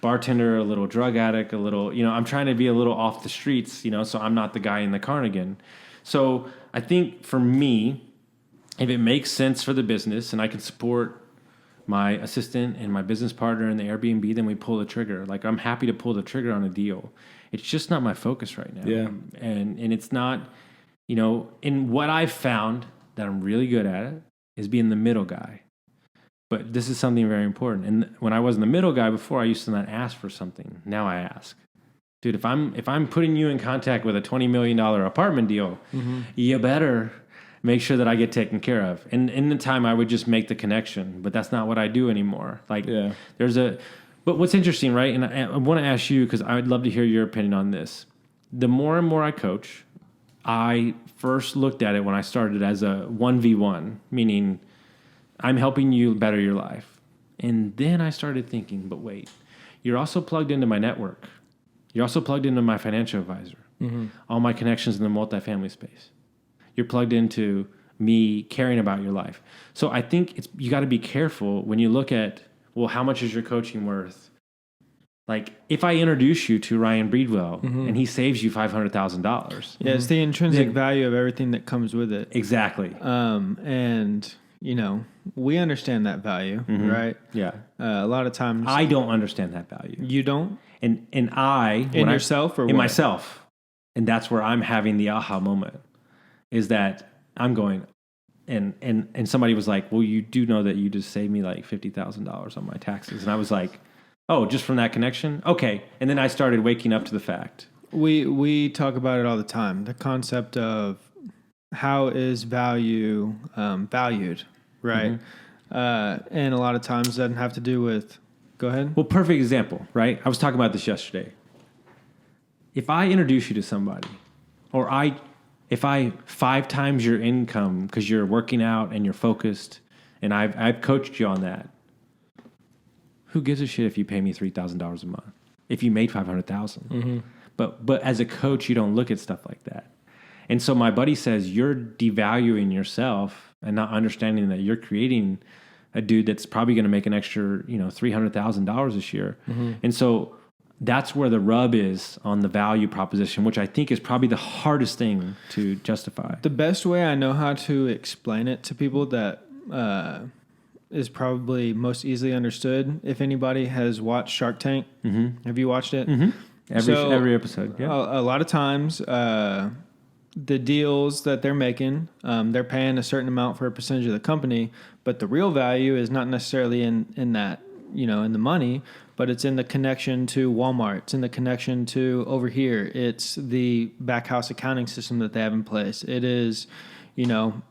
[SPEAKER 2] bartender, a little drug addict, a little, I'm trying to be a little off the streets, so I'm not the guy in the Carnigan. So I think for me, if it makes sense for the business and I can support my assistant and my business partner in the Airbnb, then we pull the trigger. Like I'm happy to pull the trigger on a deal. It's just not my focus right now.
[SPEAKER 1] Yeah.
[SPEAKER 2] And it's not, and what I've found that I'm really good at it is being the middle guy. But this is something very important. And when I wasn't the middle guy before, I used to not ask for something. Now I ask. dude, if I'm putting you in contact with a $20 million apartment deal, you better make sure that I get taken care of. And in the time, I would just make the connection, but that's not what I do anymore. Like, but what's interesting, right? And I want to ask you, because I'd love to hear your opinion on this. The more and more I coach, I first looked at it when I started as a 1v1, meaning I'm helping you better your life. And then I started thinking, but wait, you're also plugged into my network. You're also plugged into my financial advisor, all my connections in the multifamily space. You're plugged into me caring about your life. So I think you got to be careful when you look at, well, how much is your coaching worth? Like, if I introduce you to Ryan Breedwell and he saves you $500,000.
[SPEAKER 3] Yeah, it's the intrinsic value of everything that comes with it.
[SPEAKER 2] Exactly.
[SPEAKER 3] And, we understand that value, right?
[SPEAKER 2] Yeah.
[SPEAKER 3] A lot of times.
[SPEAKER 2] I don't understand that value.
[SPEAKER 3] You don't?
[SPEAKER 2] In
[SPEAKER 3] yourself or
[SPEAKER 2] in
[SPEAKER 3] what?
[SPEAKER 2] myself. And that's where I'm having the aha moment, is that I'm going, and somebody was like, well, you do know that you just saved me like $50,000 on my taxes. And I was like, oh, just from that connection? Okay. And then I started waking up to the fact.
[SPEAKER 3] We talk about it all the time. The concept of how is value valued, right? And a lot of times that doesn't have to do with, go ahead.
[SPEAKER 2] Well, perfect example, right? I was talking about this yesterday. If I introduce you to somebody, or if I 5 times your income because you're working out and you're focused, and I've coached you on that, who gives a shit if you pay me $3,000 a month? If you made $500,000, but as a coach, you don't look at stuff like that. And so my buddy says you're devaluing yourself and not understanding that you're creating a dude that's probably going to make an extra, $300,000 this year. And so that's where the rub is on the value proposition, which I think is probably the hardest thing to justify.
[SPEAKER 3] The best way I know how to explain it to people that is probably most easily understood. If anybody has watched Shark Tank, have you watched it?
[SPEAKER 2] Every episode. Yeah.
[SPEAKER 3] A lot of times, the deals that they're making, they're paying a certain amount for a percentage of the company, but the real value is not necessarily in that, in the money, but it's in the connection to Walmart. It's in the connection to over here. It's the back house accounting system that they have in place. It is,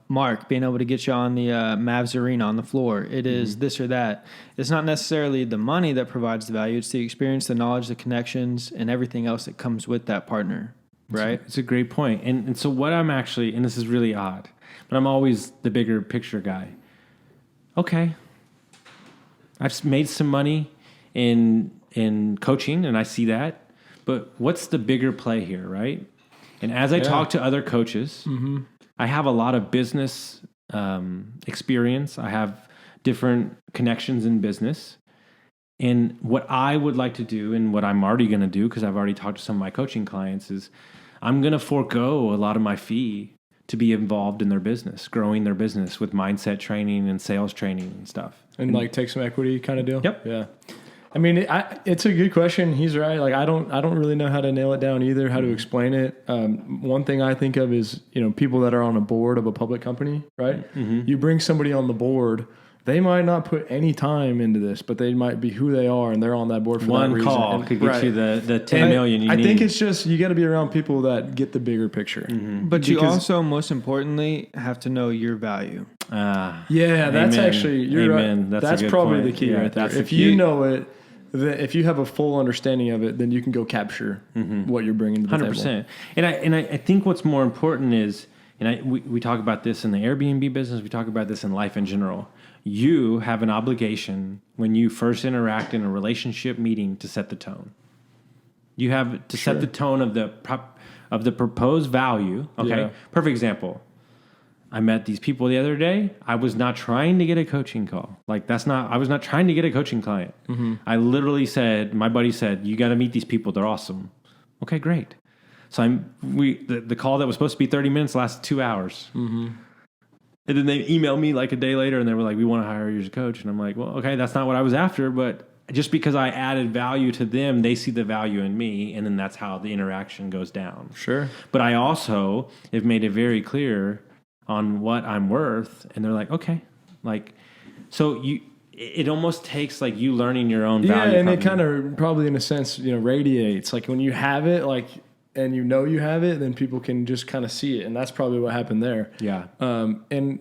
[SPEAKER 3] Mark being able to get you on the Mavs arena on the floor. It is this or that. It's not necessarily the money that provides the value. It's the experience, the knowledge, the connections, and everything else that comes with that partner. Right?
[SPEAKER 2] It's a great point. And so what I'm actually, and this is really odd, but I'm always the bigger picture guy. Okay. I've made some money in coaching, and I see that. But what's the bigger play here, right? And as I talk to other coaches, I have a lot of business experience. I have different connections in business. And what I would like to do, and what I'm already going to do, because I've already talked to some of my coaching clients, is I'm going to forego a lot of my fee to be involved in their business, growing their business with mindset training and sales training and stuff.
[SPEAKER 1] And like take some equity kind of deal?
[SPEAKER 2] Yep.
[SPEAKER 1] Yeah. I mean, it's a good question. He's right. Like I don't really know how to nail it down either, how to explain it. One thing I think of is, people that are on a board of a public company, right? You bring somebody on the board, they might not put any time into this, but they might be who they are, and they're on that board for
[SPEAKER 2] one
[SPEAKER 1] that reason.
[SPEAKER 2] call could get you the 10 million you need.
[SPEAKER 1] I think it's just you got to be around people that get the bigger picture.
[SPEAKER 3] But you also, most importantly, have to know your value.
[SPEAKER 1] Yeah, that's
[SPEAKER 2] amen.
[SPEAKER 1] actually you're
[SPEAKER 2] Amen.
[SPEAKER 1] right.
[SPEAKER 2] That's
[SPEAKER 1] That's
[SPEAKER 2] a good
[SPEAKER 1] probably
[SPEAKER 2] point.
[SPEAKER 1] the key
[SPEAKER 2] Yeah,
[SPEAKER 1] right there.
[SPEAKER 2] that's the
[SPEAKER 1] If
[SPEAKER 2] key.
[SPEAKER 1] you know it, if you have a full understanding of it, then you can go capture what you're bringing to the
[SPEAKER 2] 100%.
[SPEAKER 1] table.
[SPEAKER 2] And I think what's more important is, we talk about this in the Airbnb business, we talk about this in life in general. You have an obligation when you first interact in a relationship meeting to set the tone. You have to set the tone of the proposed value. Okay,
[SPEAKER 1] Yeah.
[SPEAKER 2] Perfect example. I met these people the other day. I was not trying to get a coaching call. I was not trying to get a coaching client. I literally said, my buddy said, you got to meet these people. They're awesome. Okay, great. So the call that was supposed to be 30 minutes lasted 2 hours. And then they emailed me like a day later and they were like, we want to hire you as a coach. And I'm like, well, okay, that's not what I was after. But just because I added value to them, they see the value in me. And then that's how the interaction goes down.
[SPEAKER 1] Sure.
[SPEAKER 2] But I also have made it very clear on what I'm worth. And they're like, okay. So it almost takes like you learning your own
[SPEAKER 1] Yeah,
[SPEAKER 2] value.
[SPEAKER 1] and it kind of probably in a sense, radiates. Like when you have it, like, and you have it, then people can just kind of see it. And that's probably what happened there.
[SPEAKER 2] Yeah.
[SPEAKER 1] And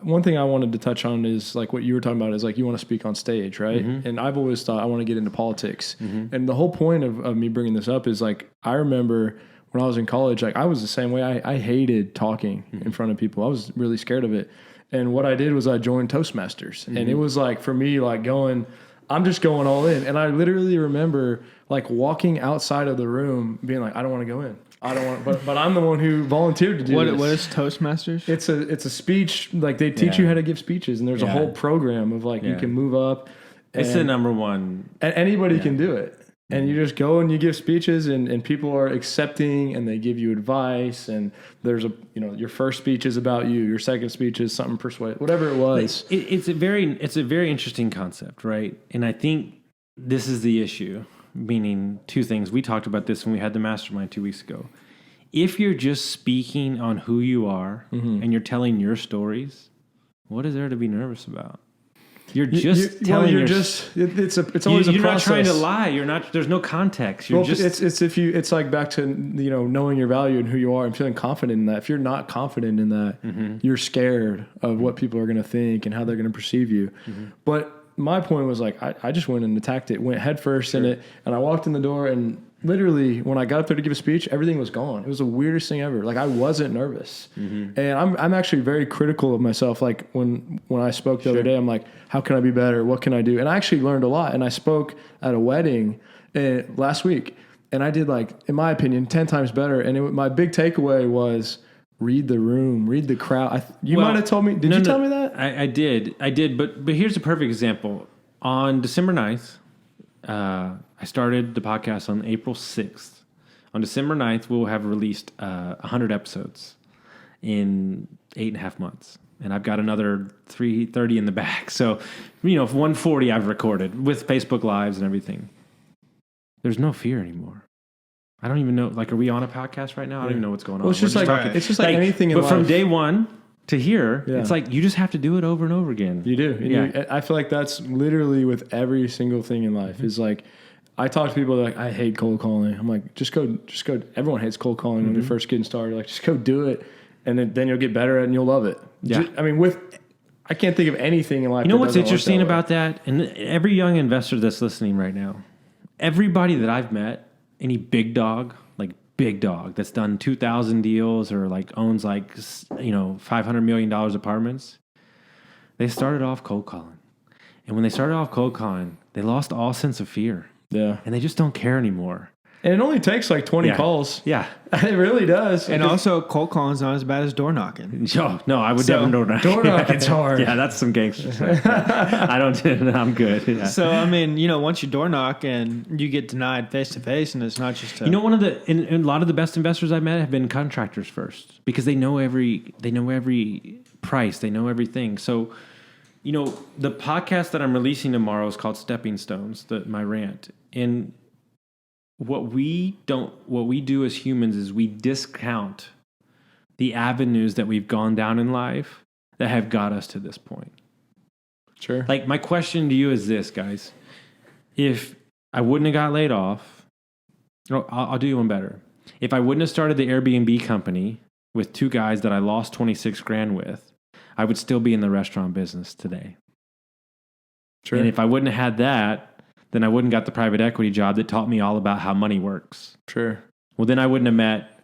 [SPEAKER 1] one thing I wanted to touch on is like what you were talking about is like you want to speak on stage, right?
[SPEAKER 2] Mm-hmm.
[SPEAKER 1] And I've always thought I want to get into politics. Mm-hmm. And the whole point of me bringing this up is like I remember when I was in college, like I was the same way. I hated talking in front of people. I was really scared of it. And what I did was I joined Toastmasters. And it was like for me, like I'm just going all in. And I literally remember like walking outside of the room being like, I don't want to go in. I don't want, but I'm the one who volunteered to do this.
[SPEAKER 3] What is Toastmasters?
[SPEAKER 1] It's a speech, like they teach you how to give speeches, and there's a whole program of like you can move up.
[SPEAKER 2] It's the number one.
[SPEAKER 1] And anybody can do it. And you just go and you give speeches, and people are accepting, and they give you advice. And there's your first speech is about you, your second speech is something persuade, whatever it was.
[SPEAKER 2] It's a very interesting concept, right? And I think this is the issue. Meaning two things. We talked about this when we had the mastermind 2 weeks ago. If you're just speaking on who you are and you're telling your stories, what is there to be nervous about? You're just telling.
[SPEAKER 1] Well, it's always a process.
[SPEAKER 2] You're not trying to lie. You're not. There's no context. You're just.
[SPEAKER 1] It's like back to knowing your value and who you are and feeling confident in that. If you're not confident in that, you're scared of what people are going to think and how they're going to perceive you. But my point was like, I just went and attacked it, went head first in it. And I walked in the door and literally when I got up there to give a speech, everything was gone. It was the weirdest thing ever. Like I wasn't nervous. And I'm actually very critical of myself. Like when I spoke the other day, I'm like, how can I be better? What can I do? And I actually learned a lot. And I spoke at a wedding last week and I did like, in my opinion, 10 times better. And my big takeaway was, read the room, read the crowd. You might have told me. Did you tell me that?
[SPEAKER 2] I did. But here's a perfect example. On December 9th, I started the podcast on April 6th. On December 9th, we'll have released 100 episodes in 8.5 months. And I've got another 330 in the back. So, 140 I've recorded with Facebook Lives and everything. There's no fear anymore. I don't even know. Like, are we on a podcast right now? I don't even know what's going on.
[SPEAKER 1] Well, it's just like anything in life.
[SPEAKER 2] But from day one to here, it's like you just have to do it over and over again.
[SPEAKER 1] You do. I feel like that's literally with every single thing in life. Is like, I talk to people like, I hate cold calling. I'm like, just go. Everyone hates cold calling when you're first getting started. Like, just go do it, and then you'll get better at it and you'll love it.
[SPEAKER 2] Yeah.
[SPEAKER 1] I can't think of anything in life.
[SPEAKER 2] You know what's interesting about that? And every young investor that's listening right now, everybody that I've met. Any big dog that's done 2,000 deals or like owns like, $500 million apartments, they started off cold calling. And when they started off cold calling, they lost all sense of fear.
[SPEAKER 1] Yeah.
[SPEAKER 2] And they just don't care anymore.
[SPEAKER 1] And it only takes like 20 calls.
[SPEAKER 2] Yeah.
[SPEAKER 1] It really does.
[SPEAKER 3] And also, cold calling is not as bad as door knocking.
[SPEAKER 2] No, I would never door knock.
[SPEAKER 1] Door knocking's hard.
[SPEAKER 2] Yeah, that's some gangster stuff. I'm good. Yeah.
[SPEAKER 3] So, once you door knock and you get denied face to face, and it's not just
[SPEAKER 2] a a lot of the best investors I've met have been contractors first because they know every price, they know everything. So, the podcast that I'm releasing tomorrow is called Stepping Stones, my rant. And what we do as humans is we discount the avenues that we've gone down in life that have got us to this point.
[SPEAKER 1] Sure.
[SPEAKER 2] Like my question to you is this, guys. If I wouldn't have got laid off, I'll do you one better. If I wouldn't have started the Airbnb company with two guys that I lost 26 grand with, I would still be in the restaurant business today.
[SPEAKER 1] Sure.
[SPEAKER 2] And if I wouldn't have had that, then I wouldn't got the private equity job that taught me all about how money works.
[SPEAKER 1] Sure.
[SPEAKER 2] Well, then I wouldn't have met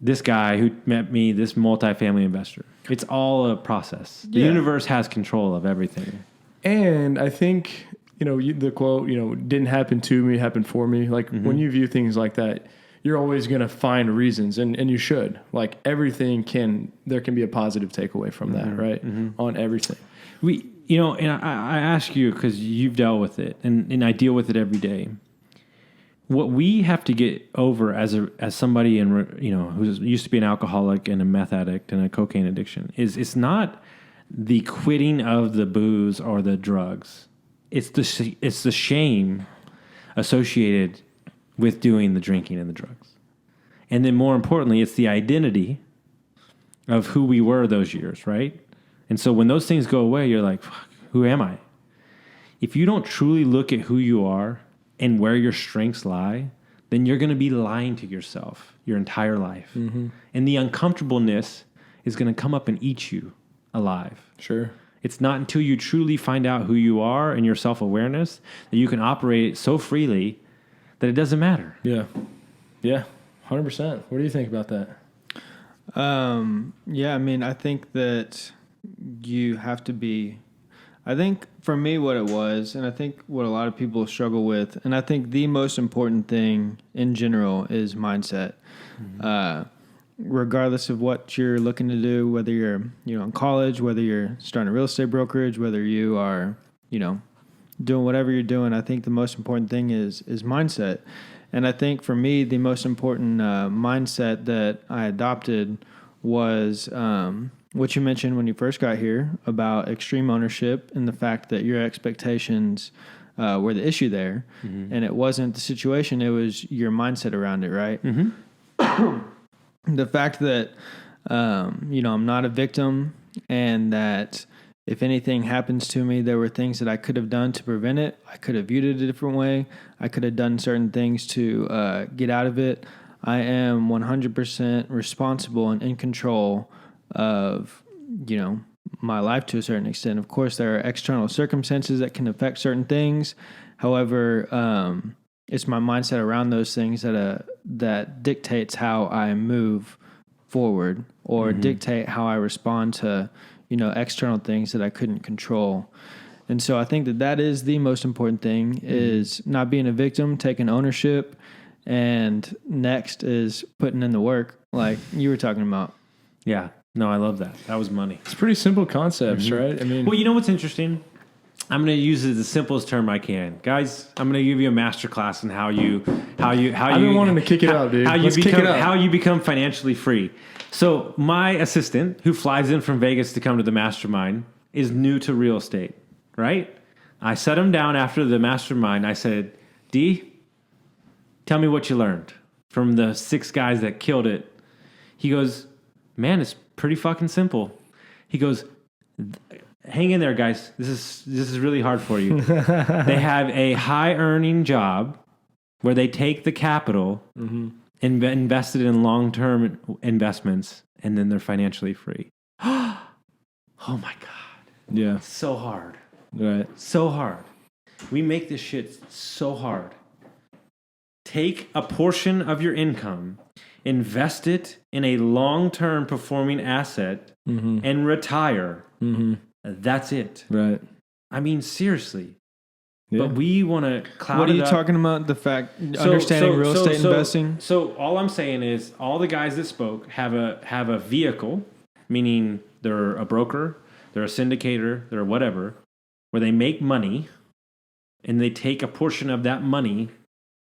[SPEAKER 2] this guy who met me, this multifamily investor. It's all a process. The universe has control of everything.
[SPEAKER 1] And I think, the quote, didn't happen to me, happened for me. Like when you view things like that, you're always going to find reasons and you should. Like everything there can be a positive takeaway from that, right? On everything.
[SPEAKER 2] And I ask you because you've dealt with it, and I deal with it every day. What we have to get over as somebody who used to be an alcoholic and a meth addict and a cocaine addiction is it's not the quitting of the booze or the drugs. It's the shame associated with doing the drinking and the drugs, and then more importantly, it's the identity of who we were those years, right? And so when those things go away, you're like, fuck, Who am I? If you don't truly look at who you are and where your strengths lie, then you're going to be lying to yourself your entire life. And the uncomfortableness is going to come up and eat you alive.
[SPEAKER 1] Sure.
[SPEAKER 2] It's not until you truly find out who you are and your self-awareness that you can operate so freely that it doesn't matter.
[SPEAKER 1] Yeah. Yeah. 100%. What do you think about that?
[SPEAKER 3] Yeah, I mean, I think that you have to be, I think for me what it was, and I think what a lot of people struggle with, and I think the most important thing in general is mindset. Regardless of what you're looking to do, whether you're, in college, whether you're starting a real estate brokerage, whether you are, doing whatever you're doing, I think the most important thing is mindset. And I think for me, the most important mindset that I adopted was what you mentioned when you first got here about extreme ownership and the fact that your expectations were the issue there. And it wasn't the situation, it was your mindset around it, right? The fact that, I'm not a victim, and that if anything happens to me, there were things that I could have done to prevent it. I could have viewed it a different way. I could have done certain things to get out of it. I am 100% responsible and in control of, my life to a certain extent. Of course, there are external circumstances that can affect certain things. However, it's my mindset around those things that dictates how I move forward or dictate how I respond to, external things that I couldn't control. And so I think that is the most important thing is not being a victim, taking ownership, and next is putting in the work like you were talking about.
[SPEAKER 2] Yeah. No, I love that. That was money.
[SPEAKER 1] It's pretty simple concepts, right? I mean,
[SPEAKER 2] well, you know what's interesting? I'm going to use it the simplest term I can. Guys, I'm going to give you a master class on how you
[SPEAKER 1] I've been wanting to kick it out, dude. Let's kick it out.
[SPEAKER 2] How you become financially free. So my assistant, who flies in from Vegas to come to the mastermind, is new to real estate, right? I sat him down after the mastermind. I said, D, tell me what you learned from the 6 guys that killed it. He goes, man, it's pretty fucking simple. He goes, hang in there, guys. This is really hard for you. They have a high earning job where they take the capital and invest it in long-term investments, and then they're financially free. Oh my God.
[SPEAKER 1] Yeah.
[SPEAKER 2] So hard.
[SPEAKER 1] Right.
[SPEAKER 2] So hard. We make this shit so hard. Take a portion of your income, invest it in a long-term performing asset, and retire. That's it.
[SPEAKER 1] Right.
[SPEAKER 2] I mean, seriously.
[SPEAKER 1] Yeah.
[SPEAKER 2] But we want to cloud
[SPEAKER 3] What are
[SPEAKER 2] it
[SPEAKER 3] you
[SPEAKER 2] up.
[SPEAKER 3] talking about? The fact understanding real estate investing.
[SPEAKER 2] So all I'm saying is, all the guys that spoke have a vehicle, meaning they're a broker, they're a syndicator, they're whatever, where they make money, and they take a portion of that money,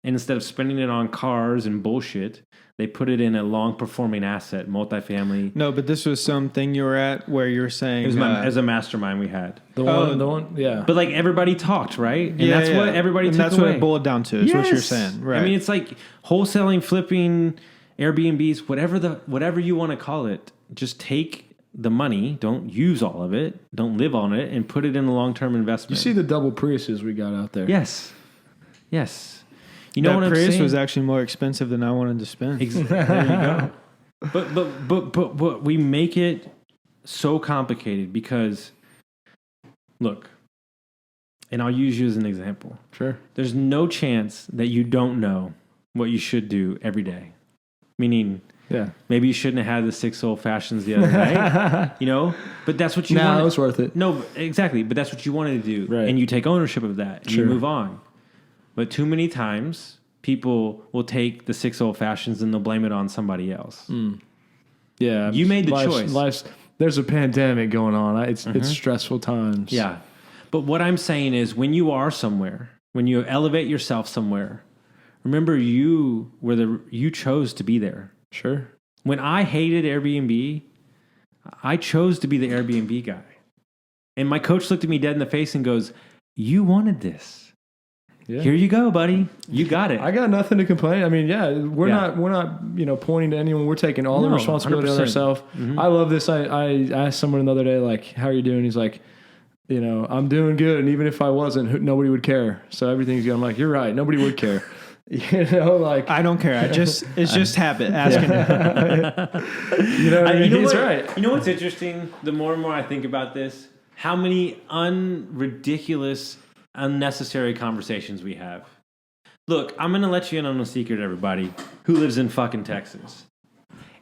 [SPEAKER 2] and instead of spending it on cars and bullshit, they put it in a long-performing asset, multifamily.
[SPEAKER 3] No, but this was something you were at where you're saying...
[SPEAKER 2] It was as a mastermind we had.
[SPEAKER 1] The one, yeah.
[SPEAKER 2] But like everybody talked, right? And that's what everybody took
[SPEAKER 3] that's
[SPEAKER 2] away.
[SPEAKER 3] what it boiled down to, is what you're saying. Right.
[SPEAKER 2] I mean, it's like wholesaling, flipping, Airbnbs, whatever you want to call it. Just take the money, don't use all of it, don't live on it, and put it in a long-term investment.
[SPEAKER 1] You see the double Priuses we got out there.
[SPEAKER 2] Yes. You know
[SPEAKER 3] that
[SPEAKER 2] what I'm
[SPEAKER 3] Prius
[SPEAKER 2] saying?
[SPEAKER 3] was actually more expensive than I wanted to spend.
[SPEAKER 2] There you go. But we make it so complicated because, look, and I'll use you as an example.
[SPEAKER 1] Sure.
[SPEAKER 2] There's no chance that you don't know what you should do every day. Meaning, maybe you shouldn't have had the 6 old fashions the other day, but that's what you wanted.
[SPEAKER 1] No, it was worth it.
[SPEAKER 2] No, exactly. But that's what you wanted to do.
[SPEAKER 1] Right.
[SPEAKER 2] And you take ownership of that and you move on. But too many times, people will take the 6 old fashions and they'll blame it on somebody else.
[SPEAKER 1] Yeah.
[SPEAKER 2] You made the choice.
[SPEAKER 1] There's a pandemic going on. It's stressful times.
[SPEAKER 2] Yeah. But what I'm saying is, when you are somewhere, when you elevate yourself somewhere, remember you chose to be there.
[SPEAKER 1] Sure.
[SPEAKER 2] When I hated Airbnb, I chose to be the Airbnb guy. And my coach looked at me dead in the face and goes, you wanted this. Yeah. Here you go, buddy. You got it.
[SPEAKER 1] I got nothing to complain. I mean, we're not pointing to anyone. We're taking all the responsibility 100%. On ourselves. I love this. I asked someone the other day, like, how are you doing? He's like, you know, I'm doing good. And even if I wasn't, nobody would care. So everything's good. I'm like, you're right. Nobody would care. You know, like
[SPEAKER 3] I don't care. It's just habit asking.
[SPEAKER 1] you know, he's right.
[SPEAKER 2] You know what's interesting? The more and more I think about this, how many ridiculous, unnecessary conversations we have. Look, I'm going to let you in on a secret, everybody who lives in fucking Texas.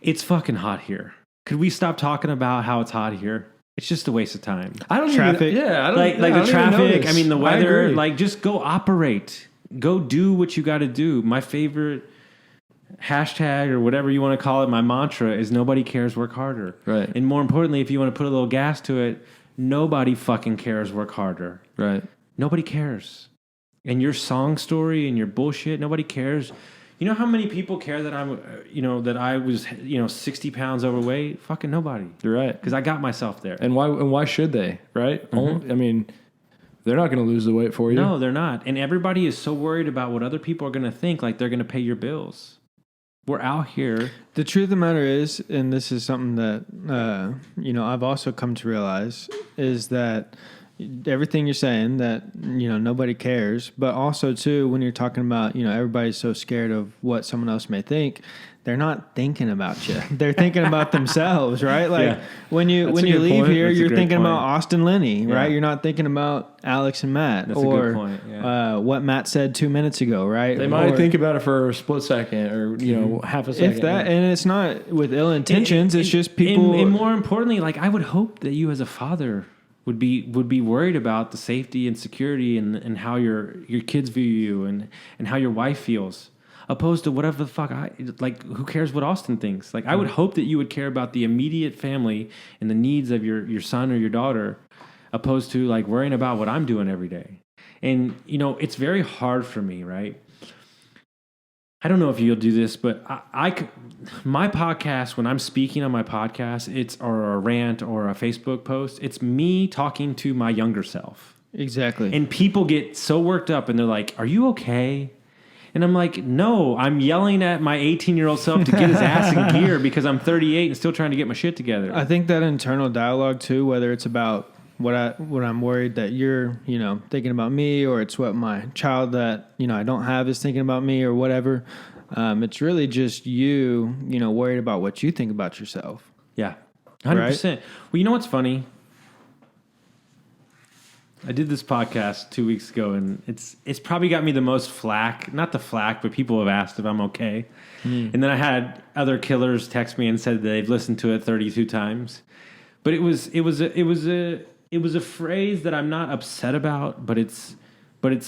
[SPEAKER 2] It's fucking hot here. Could we stop talking about how it's hot here? It's just a waste of time.
[SPEAKER 1] I don't
[SPEAKER 3] traffic.
[SPEAKER 1] Even, yeah, I don't
[SPEAKER 2] like
[SPEAKER 1] I
[SPEAKER 2] the
[SPEAKER 1] don't
[SPEAKER 2] traffic. I mean, the weather.
[SPEAKER 1] agree.
[SPEAKER 2] Like, just go operate. Go do what you got to do. My favorite hashtag or whatever you want to call it, my mantra is nobody cares, work harder.
[SPEAKER 1] Right.
[SPEAKER 2] And more importantly, if you want to put a little gas to it, nobody fucking cares, work harder.
[SPEAKER 1] Right.
[SPEAKER 2] Nobody cares. And your song story and your bullshit, nobody cares. You know how many people care that I'm, that I was, 60 pounds overweight? Fucking nobody.
[SPEAKER 1] You're right.
[SPEAKER 2] Because I got myself there.
[SPEAKER 1] And why should they? Right.
[SPEAKER 2] Mm-hmm.
[SPEAKER 1] I mean, they're not going to lose the weight for you.
[SPEAKER 2] No, they're not. And everybody is so worried about what other people are going to think, like they're going to pay your bills. We're out here.
[SPEAKER 3] The truth of the matter is, and this is something that, I've also come to realize, is that everything you're saying, that, nobody cares, but also, too, when you're talking about, everybody's so scared of what someone else may think, they're not thinking about you. They're thinking about themselves, right? Like when you leave
[SPEAKER 1] point.
[SPEAKER 3] here,
[SPEAKER 2] That's a
[SPEAKER 3] you're
[SPEAKER 2] great
[SPEAKER 3] thinking
[SPEAKER 2] point.
[SPEAKER 3] about Austin Linney,
[SPEAKER 2] Yeah.
[SPEAKER 3] right? You're not thinking about Alex and Matt
[SPEAKER 2] That's a
[SPEAKER 3] or
[SPEAKER 2] good point. Yeah.
[SPEAKER 3] what Matt said 2 minutes ago, right?
[SPEAKER 1] They might
[SPEAKER 3] Or-
[SPEAKER 1] think about it for a split second or, half a second.
[SPEAKER 3] if that, and it's not with ill intentions. It's just people.
[SPEAKER 2] And more importantly, like I would hope that you as a father would be worried about the safety and security and how your kids view you and how your wife feels, opposed to whatever the fuck who cares what Austin thinks? Like I would hope that you would care about the immediate family and the needs of your son or your daughter, opposed to like worrying about what I'm doing every day. And it's very hard for me, right? I don't know if you'll do this, but my podcast, when I'm speaking on my podcast, or a rant or a Facebook post, it's me talking to my younger self.
[SPEAKER 3] Exactly.
[SPEAKER 2] And people get so worked up and they're like, "Are you okay?" And I'm like, "No, I'm yelling at my 18-year-old self to get his ass in gear because I'm 38 and still trying to get my shit together."
[SPEAKER 3] I think that internal dialogue too, whether it's about what I'm worried that you're, thinking about me, or it's what my child that, I don't have is thinking about me or whatever. It's really just you, worried about what you think about yourself.
[SPEAKER 2] Yeah, 100%. Well, you know what's funny? I did this podcast 2 weeks ago, and it's probably got me the most flack. Not the flack, but people have asked if I'm okay. And then I had other killers text me and said they've listened to it 32 times. But it was a phrase that I'm not upset about, but it's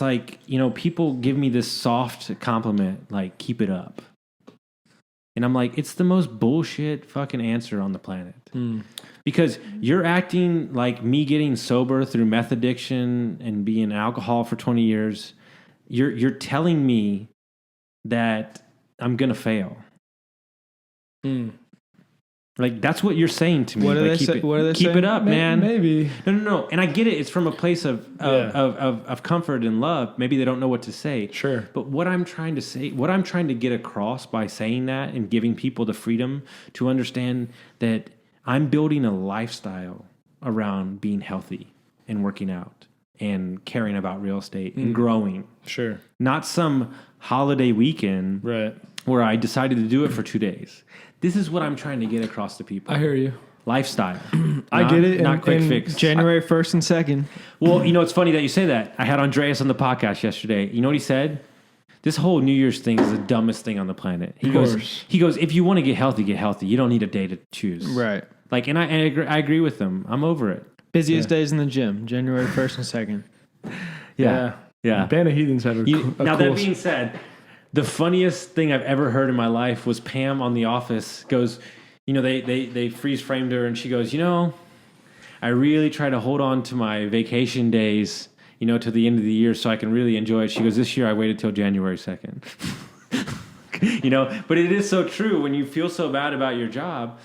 [SPEAKER 2] like, people give me this soft compliment, like, keep it up. And I'm like, it's the most bullshit fucking answer on the planet. Because you're acting like me getting sober through meth addiction and being alcohol for 20 years. You're telling me that I'm going to fail. Like, that's what you're saying to me.
[SPEAKER 3] What do
[SPEAKER 2] like,
[SPEAKER 3] they say? What do they
[SPEAKER 2] keep
[SPEAKER 3] say?
[SPEAKER 2] it up, man.
[SPEAKER 1] Maybe.
[SPEAKER 2] No. And I get it. It's from a place of comfort and love. Maybe they don't know what to say.
[SPEAKER 1] Sure.
[SPEAKER 2] But what I'm trying to say, what I'm trying to get across by saying that and giving people the freedom to understand that I'm building a lifestyle around being healthy and working out and caring about real estate and growing.
[SPEAKER 1] Sure.
[SPEAKER 2] Not some holiday weekend
[SPEAKER 1] Right.
[SPEAKER 2] where I decided to do it for 2 days. This is what I'm trying to get across to people.
[SPEAKER 1] I hear you.
[SPEAKER 2] Lifestyle.
[SPEAKER 1] I get it.
[SPEAKER 2] Not quick
[SPEAKER 1] and
[SPEAKER 2] fix.
[SPEAKER 3] January 1st and 2nd.
[SPEAKER 2] Well, it's funny that you say that. I had Andreas on the podcast yesterday. You know what he said? This whole New Year's thing is the dumbest thing on the planet. He goes, if you want to get healthy, get healthy. You don't need a day to choose.
[SPEAKER 3] Right.
[SPEAKER 2] Like, and I agree with him. I'm over it.
[SPEAKER 3] Busiest days in the gym, January 1st and 2nd.
[SPEAKER 2] Yeah.
[SPEAKER 1] Band of Heathens had a
[SPEAKER 2] Now,
[SPEAKER 1] cool
[SPEAKER 2] that being said, the funniest thing I've ever heard in my life was Pam on The Office goes, they freeze framed her and she goes, I really try to hold on to my vacation days, to the end of the year so I can really enjoy it. She goes, this year I waited till January 2nd. But it is so true when you feel so bad about your job.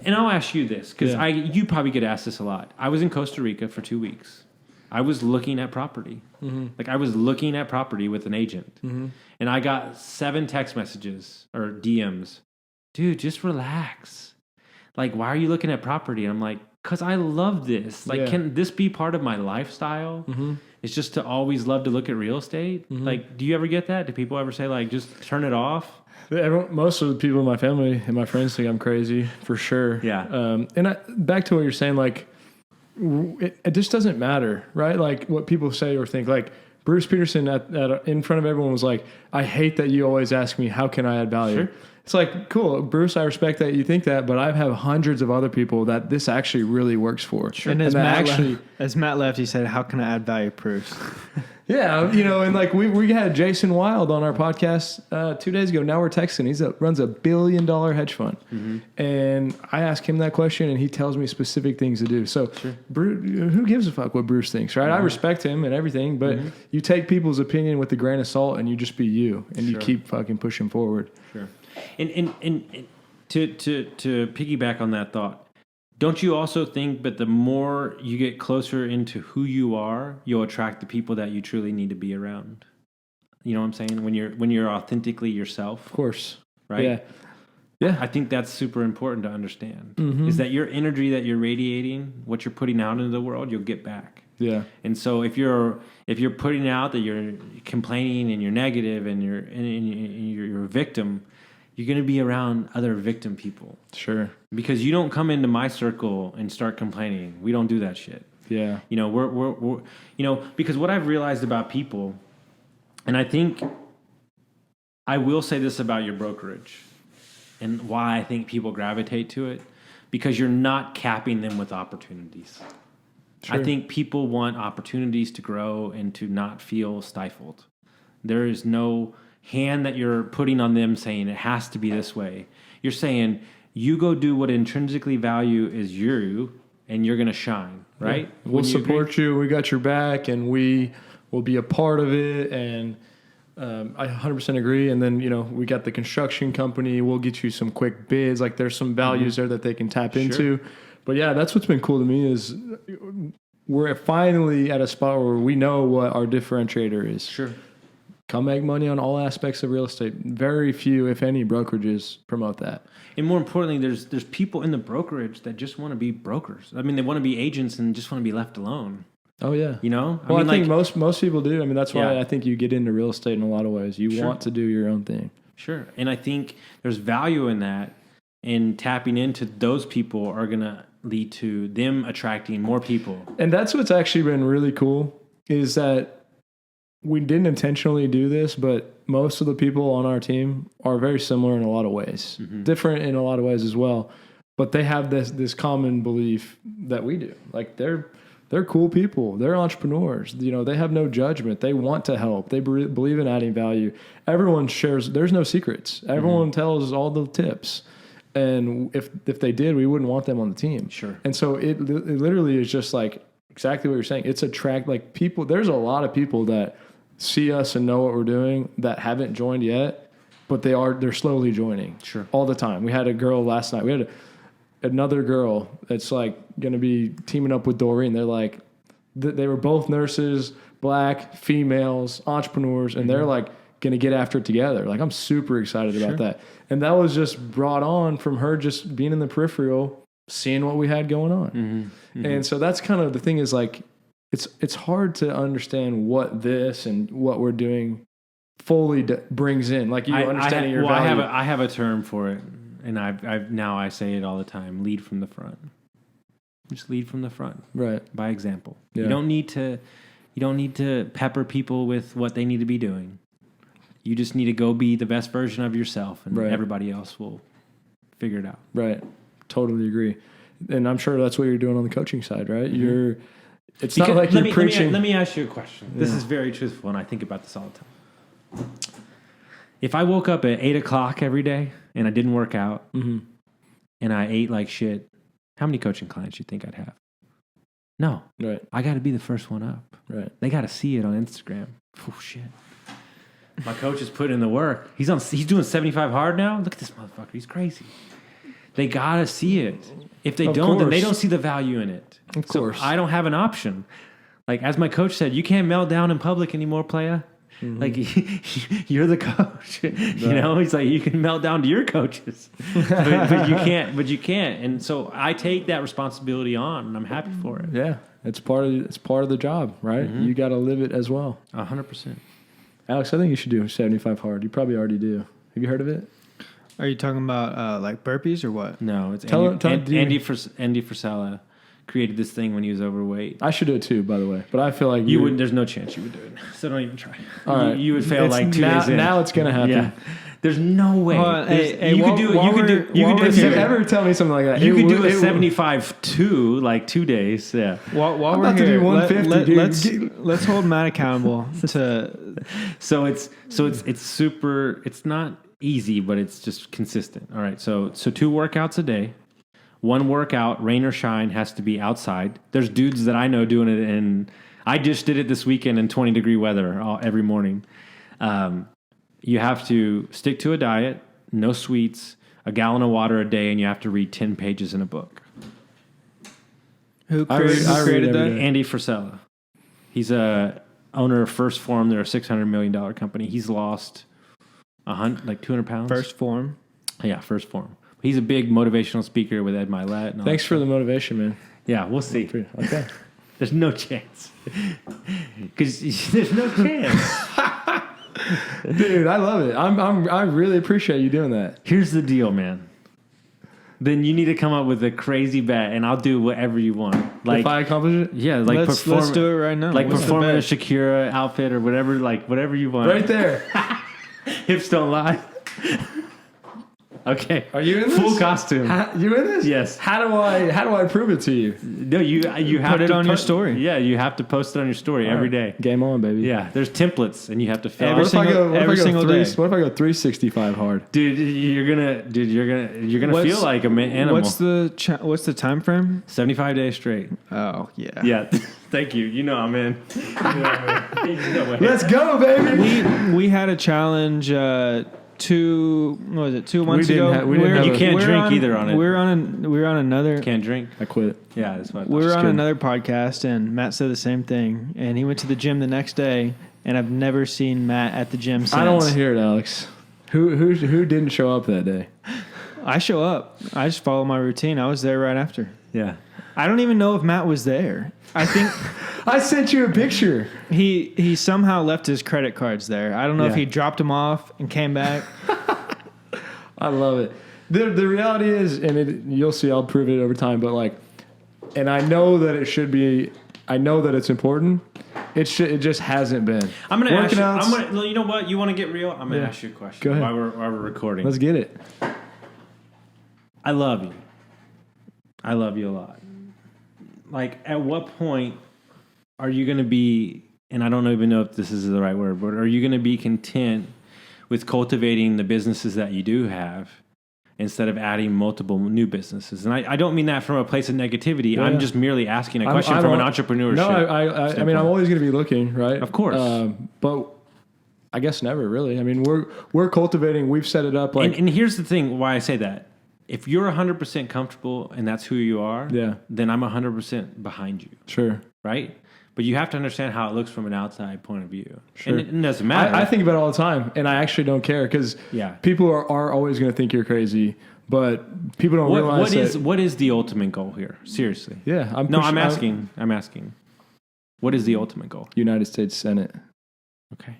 [SPEAKER 2] And I'll ask you this, because you probably get asked this a lot. I was in Costa Rica for 2 weeks. I was looking at property. Like, I was looking at property with an agent. And I got 7 text messages or DMs. Dude, just relax. Like, why are you looking at property? And I'm like, because I love this. Like,
[SPEAKER 1] Yeah.
[SPEAKER 2] can this be part of my lifestyle? It's just to always love to look at real estate. Like, do you ever get that? Do people ever say, like, just turn it off?
[SPEAKER 1] Most of the people in my family and my friends think I'm crazy, for sure.
[SPEAKER 2] Yeah.
[SPEAKER 1] Back to what you're saying, like, it just doesn't matter, right? Like, what people say or think. Like, Bruce Peterson in front of everyone was like, I hate that you always ask me, how can I add value?
[SPEAKER 2] Sure.
[SPEAKER 1] It's like, cool, Bruce, I respect that you think that, but I have hundreds of other people that this actually really works for.
[SPEAKER 3] Sure. And as Matt left, he said, how can I add value, Bruce?
[SPEAKER 1] Yeah, and like we had Jason Wild on our podcast 2 days ago. Now we're texting. He runs $1 billion hedge fund. And I ask him that question, and he tells me specific things to do. So Bruce, who gives a fuck what Bruce thinks, right? I respect him and everything, but you take people's opinion with a grain of salt, and you just be you, and you keep fucking pushing forward.
[SPEAKER 2] Sure. And to piggyback on that thought, don't you also think that the more you get closer into who you are, you'll attract the people that you truly need to be around? You know what I'm saying? When you're authentically yourself.
[SPEAKER 1] Of course.
[SPEAKER 2] Right?
[SPEAKER 1] Yeah.
[SPEAKER 2] I think that's super important to understand. Is that your energy that you're radiating, what you're putting out into the world, you'll get back.
[SPEAKER 1] Yeah.
[SPEAKER 2] And so if you're putting out that you're complaining and you're negative and you're a victim, you're going to be around other victim people.
[SPEAKER 1] Sure.
[SPEAKER 2] Because you don't come into my circle and start complaining. We don't do that shit.
[SPEAKER 1] Yeah.
[SPEAKER 2] We're because what I've realized about people, and I think I will say this about your brokerage and why I think people gravitate to it, because you're not capping them with opportunities. Sure. I think people want opportunities to grow and to not feel stifled. There is no hand that you're putting on them saying it has to be this way. You're saying you go do what intrinsically value is you, and you're going to shine, right?
[SPEAKER 1] Yeah. We'll support you. We got your back, and we will be a part of it. And I 100% agree. And then, we got the construction company. We'll get you some quick bids. Like, there's some values there that they can tap into. But yeah, that's what's been cool to me is we're finally at a spot where we know what our differentiator is.
[SPEAKER 2] Sure.
[SPEAKER 1] Come make money on all aspects of real estate. Very few, if any, brokerages promote that.
[SPEAKER 2] And more importantly, there's people in the brokerage that just want to be brokers. I mean, they want to be agents and just want to be left alone.
[SPEAKER 1] Oh yeah.
[SPEAKER 2] I
[SPEAKER 1] think most people do. I mean, that's why I think you get into real estate in a lot of ways. You want to do your own thing.
[SPEAKER 2] Sure. And I think there's value in that, and tapping into those people are going to lead to them attracting more people.
[SPEAKER 1] And that's what's actually been really cool is that we didn't intentionally do this, but most of the people on our team are very similar in a lot of ways, different in a lot of ways as well. But they have this common belief that we do. Like they're cool people. They're entrepreneurs. They have no judgment. They want to help. They believe in adding value. Everyone shares. There's no secrets. Everyone tells all the tips. And if they did, we wouldn't want them on the team.
[SPEAKER 2] Sure.
[SPEAKER 1] And so it literally is just like exactly what you're saying. It's people. There's a lot of people that see us and know what we're doing that haven't joined yet, but they're slowly joining.
[SPEAKER 2] Sure.
[SPEAKER 1] All the time. We had a girl last night. We had another girl that's like going to be teaming up with Doreen. They're like, they were both nurses, black, females, entrepreneurs, and they're like going to get after it together. Like I'm super excited about that. And that was just brought on from her just being in the peripheral, seeing what we had going on. And so that's kind of the thing is like, it's hard to understand what this and what we're doing fully brings in. Like understanding your value.
[SPEAKER 2] I have a term for it, and I say it all the time. Lead from the front. Just lead from the front,
[SPEAKER 1] right?
[SPEAKER 2] By example.
[SPEAKER 1] Yeah.
[SPEAKER 2] You don't need to pepper people with what they need to be doing. You just need to go be the best version of yourself, and everybody else will figure it out.
[SPEAKER 1] Right. Totally agree. And I'm sure that's what you're doing on the coaching side, right? It's not like you're preaching.
[SPEAKER 2] Let me ask you a question. This is very truthful, and I think about this all the time. If I woke up at 8 o'clock every day and I didn't work out and I ate like shit, how many coaching clients do you think I'd have? No.
[SPEAKER 1] Right.
[SPEAKER 2] I got to be the first one up.
[SPEAKER 1] Right.
[SPEAKER 2] They got to see it on Instagram. Oh, shit. My coach is putting in the work. He's doing 75 hard now. Look at this motherfucker. He's crazy. They got to see it. If they don't, then they don't see the value in it.
[SPEAKER 1] Of course.
[SPEAKER 2] So I don't have an option. Like, as my coach said, you can't melt down in public anymore, playa. Like you're the coach, you know. He's like, you can melt down to your coaches, but you can't. But you can't. And so I take that responsibility on, and I'm happy for it.
[SPEAKER 1] Yeah, it's part of the job, right?
[SPEAKER 2] Mm-hmm.
[SPEAKER 1] You got to live it as well.
[SPEAKER 2] 100%.
[SPEAKER 1] Alex, I think you should do 75 hard. You probably already do. Have you heard of it?
[SPEAKER 3] Are you talking about like burpees or what?
[SPEAKER 2] No, it's
[SPEAKER 1] Tell-
[SPEAKER 2] Andy Frisella created this thing when he was overweight.
[SPEAKER 1] I should do it too, by the way. But I feel like
[SPEAKER 2] You would. There's no chance you would do it. So don't even try.
[SPEAKER 1] All right.
[SPEAKER 2] You would fail like 2 days in.
[SPEAKER 1] Now it's gonna happen.
[SPEAKER 2] Yeah. There's no way.
[SPEAKER 3] Hey,
[SPEAKER 2] you could do it. You could do. You could do.
[SPEAKER 1] If you ever tell me something like that,
[SPEAKER 2] You could do a 75-2 like 2 days. Yeah.
[SPEAKER 3] While
[SPEAKER 1] I'm
[SPEAKER 3] we're
[SPEAKER 1] about to
[SPEAKER 3] here,
[SPEAKER 1] do 150, dude.
[SPEAKER 3] let's hold Matt accountable to.
[SPEAKER 2] So it's super. It's not easy, but it's just consistent. All right. So 2 workouts a day. 1 workout, rain or shine, has to be outside. There's dudes that I know doing it, and I just did it this weekend in 20-degree weather every morning. You have to stick to a diet, no sweets, a gallon of water a day, and you have to read 10 pages in a book.
[SPEAKER 3] Who
[SPEAKER 1] I read
[SPEAKER 3] created
[SPEAKER 1] every
[SPEAKER 3] that?
[SPEAKER 1] day.
[SPEAKER 2] Andy Frisella. He's a owner of First Form. They're a $600 million company. He's lost 200 pounds.
[SPEAKER 3] First form.
[SPEAKER 2] Yeah, First Form. He's a big motivational speaker with Ed Milet. And all
[SPEAKER 1] Thanks
[SPEAKER 2] that
[SPEAKER 1] for
[SPEAKER 2] stuff.
[SPEAKER 1] the motivation, man.
[SPEAKER 2] Yeah, we'll see.
[SPEAKER 1] Okay.
[SPEAKER 2] There's no chance. Because there's no chance.
[SPEAKER 1] Dude, I love it. I really appreciate you doing that.
[SPEAKER 2] Here's the deal, man. Then you need to come up with a crazy bet, and I'll do whatever you want. Like,
[SPEAKER 1] if I accomplish it,
[SPEAKER 2] yeah, like
[SPEAKER 3] Let's do it right now.
[SPEAKER 2] Like
[SPEAKER 3] What's the
[SPEAKER 2] perform in a
[SPEAKER 3] bet?
[SPEAKER 2] Shakira outfit or whatever. Like whatever you want.
[SPEAKER 1] right there.
[SPEAKER 2] Hips don't lie. Okay.
[SPEAKER 1] Are you in this?
[SPEAKER 2] Full costume.
[SPEAKER 1] You in this?
[SPEAKER 2] Yes.
[SPEAKER 1] How do I prove it to you?
[SPEAKER 2] No, you have
[SPEAKER 3] Put it
[SPEAKER 2] to
[SPEAKER 3] on your story.
[SPEAKER 2] Yeah, you have to post it on your story every day.
[SPEAKER 1] Game on, baby.
[SPEAKER 2] Yeah, there's templates, and you have to fill.
[SPEAKER 3] Every
[SPEAKER 1] What if I
[SPEAKER 3] single-
[SPEAKER 1] go?
[SPEAKER 3] every single day.
[SPEAKER 1] What if I go 365 hard?
[SPEAKER 2] Dude, you're gonna
[SPEAKER 3] What's-
[SPEAKER 2] feel like an animal.
[SPEAKER 3] What's the time frame?
[SPEAKER 2] 75 days straight.
[SPEAKER 3] Oh yeah.
[SPEAKER 2] Yeah. Thank you. You know I'm in.
[SPEAKER 1] Let's go, baby.
[SPEAKER 3] We had a challenge 2 months
[SPEAKER 1] didn't
[SPEAKER 3] ago.
[SPEAKER 1] have- we didn't have
[SPEAKER 2] You can't drink either on it.
[SPEAKER 3] We're on another.
[SPEAKER 2] Can't drink.
[SPEAKER 1] I quit.
[SPEAKER 2] Yeah, that's what.
[SPEAKER 3] We were
[SPEAKER 1] Just
[SPEAKER 3] on
[SPEAKER 1] kidding.
[SPEAKER 3] another podcast, and Matt said the same thing. And he went to the gym the next day, and I've never seen Matt at the gym since.
[SPEAKER 1] I don't want to hear it, Alex. Who didn't show up that day?
[SPEAKER 3] I show up. I just follow my routine. I was there right after.
[SPEAKER 2] Yeah.
[SPEAKER 3] I don't even know if Matt was there. I think
[SPEAKER 1] I sent you a picture.
[SPEAKER 3] he somehow left his credit cards there. I don't know if
[SPEAKER 1] Yeah.
[SPEAKER 3] he dropped them off and came back.
[SPEAKER 1] I love it. The reality is, and you'll see, I'll prove it over time, but like, and I know that it should be, I know that it's important. It just hasn't been.
[SPEAKER 2] I'm gonna ask you.
[SPEAKER 1] Workouts-
[SPEAKER 2] You know what? You want to get real? I'm gonna
[SPEAKER 1] Yeah.
[SPEAKER 2] ask you a question.
[SPEAKER 1] Go ahead.
[SPEAKER 2] While we're recording.
[SPEAKER 1] Let's get it.
[SPEAKER 2] I love you. I love you a lot. Like, at what point are you going to be, and I don't even know if this is the right word, but are you going to be content with cultivating the businesses that you do have instead of adding multiple new businesses? And I don't mean that from a place of negativity.
[SPEAKER 1] Yeah.
[SPEAKER 2] I'm just merely asking a
[SPEAKER 1] I'm-
[SPEAKER 2] question
[SPEAKER 1] I'm
[SPEAKER 2] from an
[SPEAKER 1] al-
[SPEAKER 2] entrepreneurship.
[SPEAKER 1] No, I mean,
[SPEAKER 2] standpoint.
[SPEAKER 1] I'm always going to be looking, right?
[SPEAKER 2] Of course.
[SPEAKER 1] But I guess never really. I mean, we're cultivating. We've set it up like
[SPEAKER 2] And here's the thing why I say that. If you're 100% comfortable and that's who you are,
[SPEAKER 1] Yeah.
[SPEAKER 2] then I'm 100% behind you,
[SPEAKER 1] sure.
[SPEAKER 2] right? But you have to understand how it looks from an outside point of view.
[SPEAKER 1] Sure.
[SPEAKER 2] And it doesn't matter.
[SPEAKER 1] I think about it all the time, and I actually don't care because
[SPEAKER 2] Yeah.
[SPEAKER 1] people are always going to think you're crazy, but people don't realize
[SPEAKER 2] what is the ultimate goal here? Seriously.
[SPEAKER 1] Yeah,
[SPEAKER 2] I'm asking. What is the ultimate goal?
[SPEAKER 1] United States Senate.
[SPEAKER 2] Okay.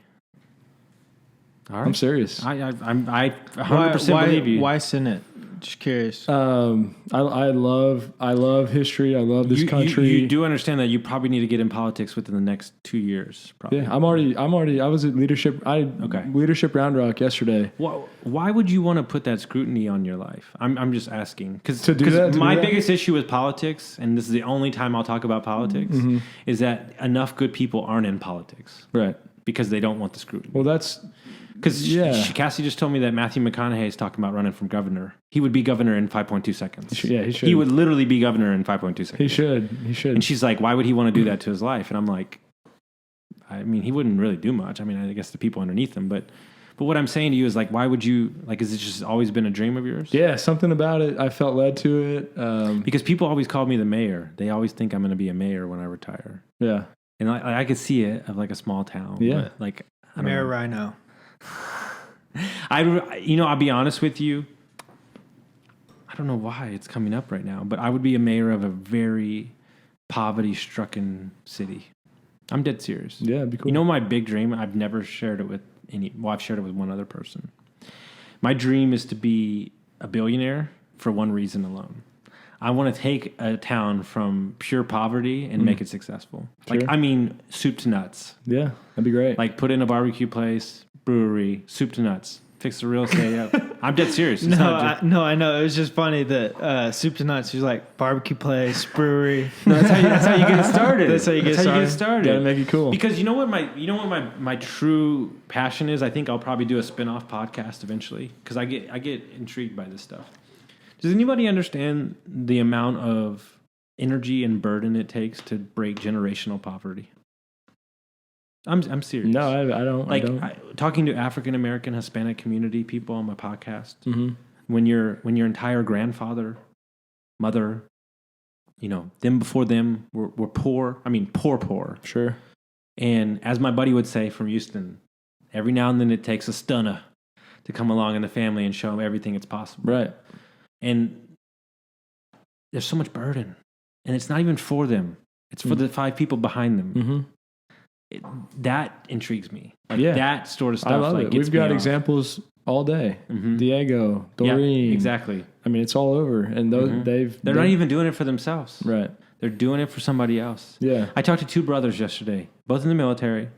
[SPEAKER 2] All right.
[SPEAKER 1] I'm serious.
[SPEAKER 2] I 100% believe you.
[SPEAKER 3] Why Senate? Just curious.
[SPEAKER 1] I love history. I love this country.
[SPEAKER 2] You do understand that you probably need to get in politics within the next 2 years. Probably.
[SPEAKER 1] Yeah, I was at leadership. Leadership Round Rock yesterday.
[SPEAKER 2] Why would you want to put that scrutiny on your life? I'm just asking because my biggest issue with politics, and this is the only time I'll talk about politics, is that enough good people aren't in politics,
[SPEAKER 1] Right.
[SPEAKER 2] because they don't want the scrutiny.
[SPEAKER 1] Well, that's
[SPEAKER 2] Because
[SPEAKER 1] Yeah.
[SPEAKER 2] Cassie just told me that Matthew McConaughey is talking about running from governor. He would be governor in 5.2 seconds.
[SPEAKER 1] he should.
[SPEAKER 2] He would literally be governor in 5.2 seconds.
[SPEAKER 1] He should.
[SPEAKER 2] And she's like, why would he want to do that to his life? And I'm like, I mean, he wouldn't really do much. I mean, I guess the people underneath him. But what I'm saying to you is like, why would you, like, has it just always been a dream of yours?
[SPEAKER 1] Yeah, something about it. I felt led to it.
[SPEAKER 2] Because people always call me the mayor. They always think I'm going to be a mayor when I retire.
[SPEAKER 1] Yeah.
[SPEAKER 2] And I could see it of like a small town.
[SPEAKER 1] Yeah.
[SPEAKER 2] But like,
[SPEAKER 3] Mayor Rhino.
[SPEAKER 2] I'll be honest with you. I don't know why it's coming up right now, but I would be a mayor of a very poverty-stricken city. I'm dead serious.
[SPEAKER 1] Yeah, it'd be cool.
[SPEAKER 2] You know my big dream? I've never shared it with I've shared it with one other person. My dream is to be a billionaire for one reason alone. I want to take a town from pure poverty and make it successful.
[SPEAKER 1] Sure.
[SPEAKER 2] Soup to nuts.
[SPEAKER 1] Yeah, that'd be great.
[SPEAKER 2] Like put in a barbecue place, brewery, soup to nuts. Fix the real estate up. I'm dead serious. It's
[SPEAKER 3] I know. It was just funny that soup to nuts. He's like barbecue place, brewery.
[SPEAKER 2] No, that's how you get it started.
[SPEAKER 3] That's how you get started.
[SPEAKER 1] Gotta make it cool.
[SPEAKER 2] Because you know what my true passion is. I think I'll probably do a spin-off podcast eventually because I get intrigued by this stuff. Does anybody understand the amount of energy and burden it takes to break generational poverty? I'm serious.
[SPEAKER 1] No, I don't.
[SPEAKER 2] Talking to African American, Hispanic community people on my podcast.
[SPEAKER 1] Mm-hmm.
[SPEAKER 2] When your entire grandfather, mother, them before them were poor. I mean, poor.
[SPEAKER 1] Sure.
[SPEAKER 2] And as my buddy would say from Houston, every now and then it takes a stunner to come along in the family and show them everything it's possible.
[SPEAKER 1] Right.
[SPEAKER 2] And there's so much burden, and it's not even for them. It's for the 5 people behind them.
[SPEAKER 1] Mm-hmm.
[SPEAKER 2] That intrigues me. That sort of stuff.
[SPEAKER 1] I love it. We've got examples all day. Mm-hmm. Diego, Doreen.
[SPEAKER 2] Yeah, exactly.
[SPEAKER 1] I mean, it's all over. And those,
[SPEAKER 2] they're not even doing it for themselves.
[SPEAKER 1] Right.
[SPEAKER 2] They're doing it for somebody else.
[SPEAKER 1] Yeah.
[SPEAKER 2] I talked to 2 brothers yesterday, both in the military,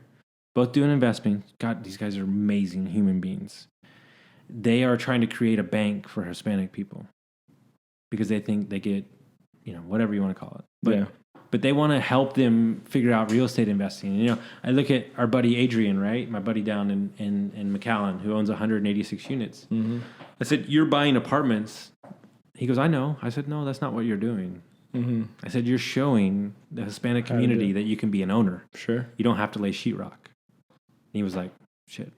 [SPEAKER 2] both doing investing. God, these guys are amazing human beings. They are trying to create a bank for Hispanic people because they think they get, whatever you want to call it. But they want to help them figure out real estate investing. I look at our buddy Adrian, right? My buddy down in McAllen who owns 186 units. Mm-hmm. I said, "You're buying apartments." He goes, "I know." I said, "No, that's not what you're doing." Mm-hmm. I said, "You're showing the Hispanic community that you can be an owner.
[SPEAKER 1] Sure. You
[SPEAKER 2] don't have to lay sheetrock." And he was like, "Shit,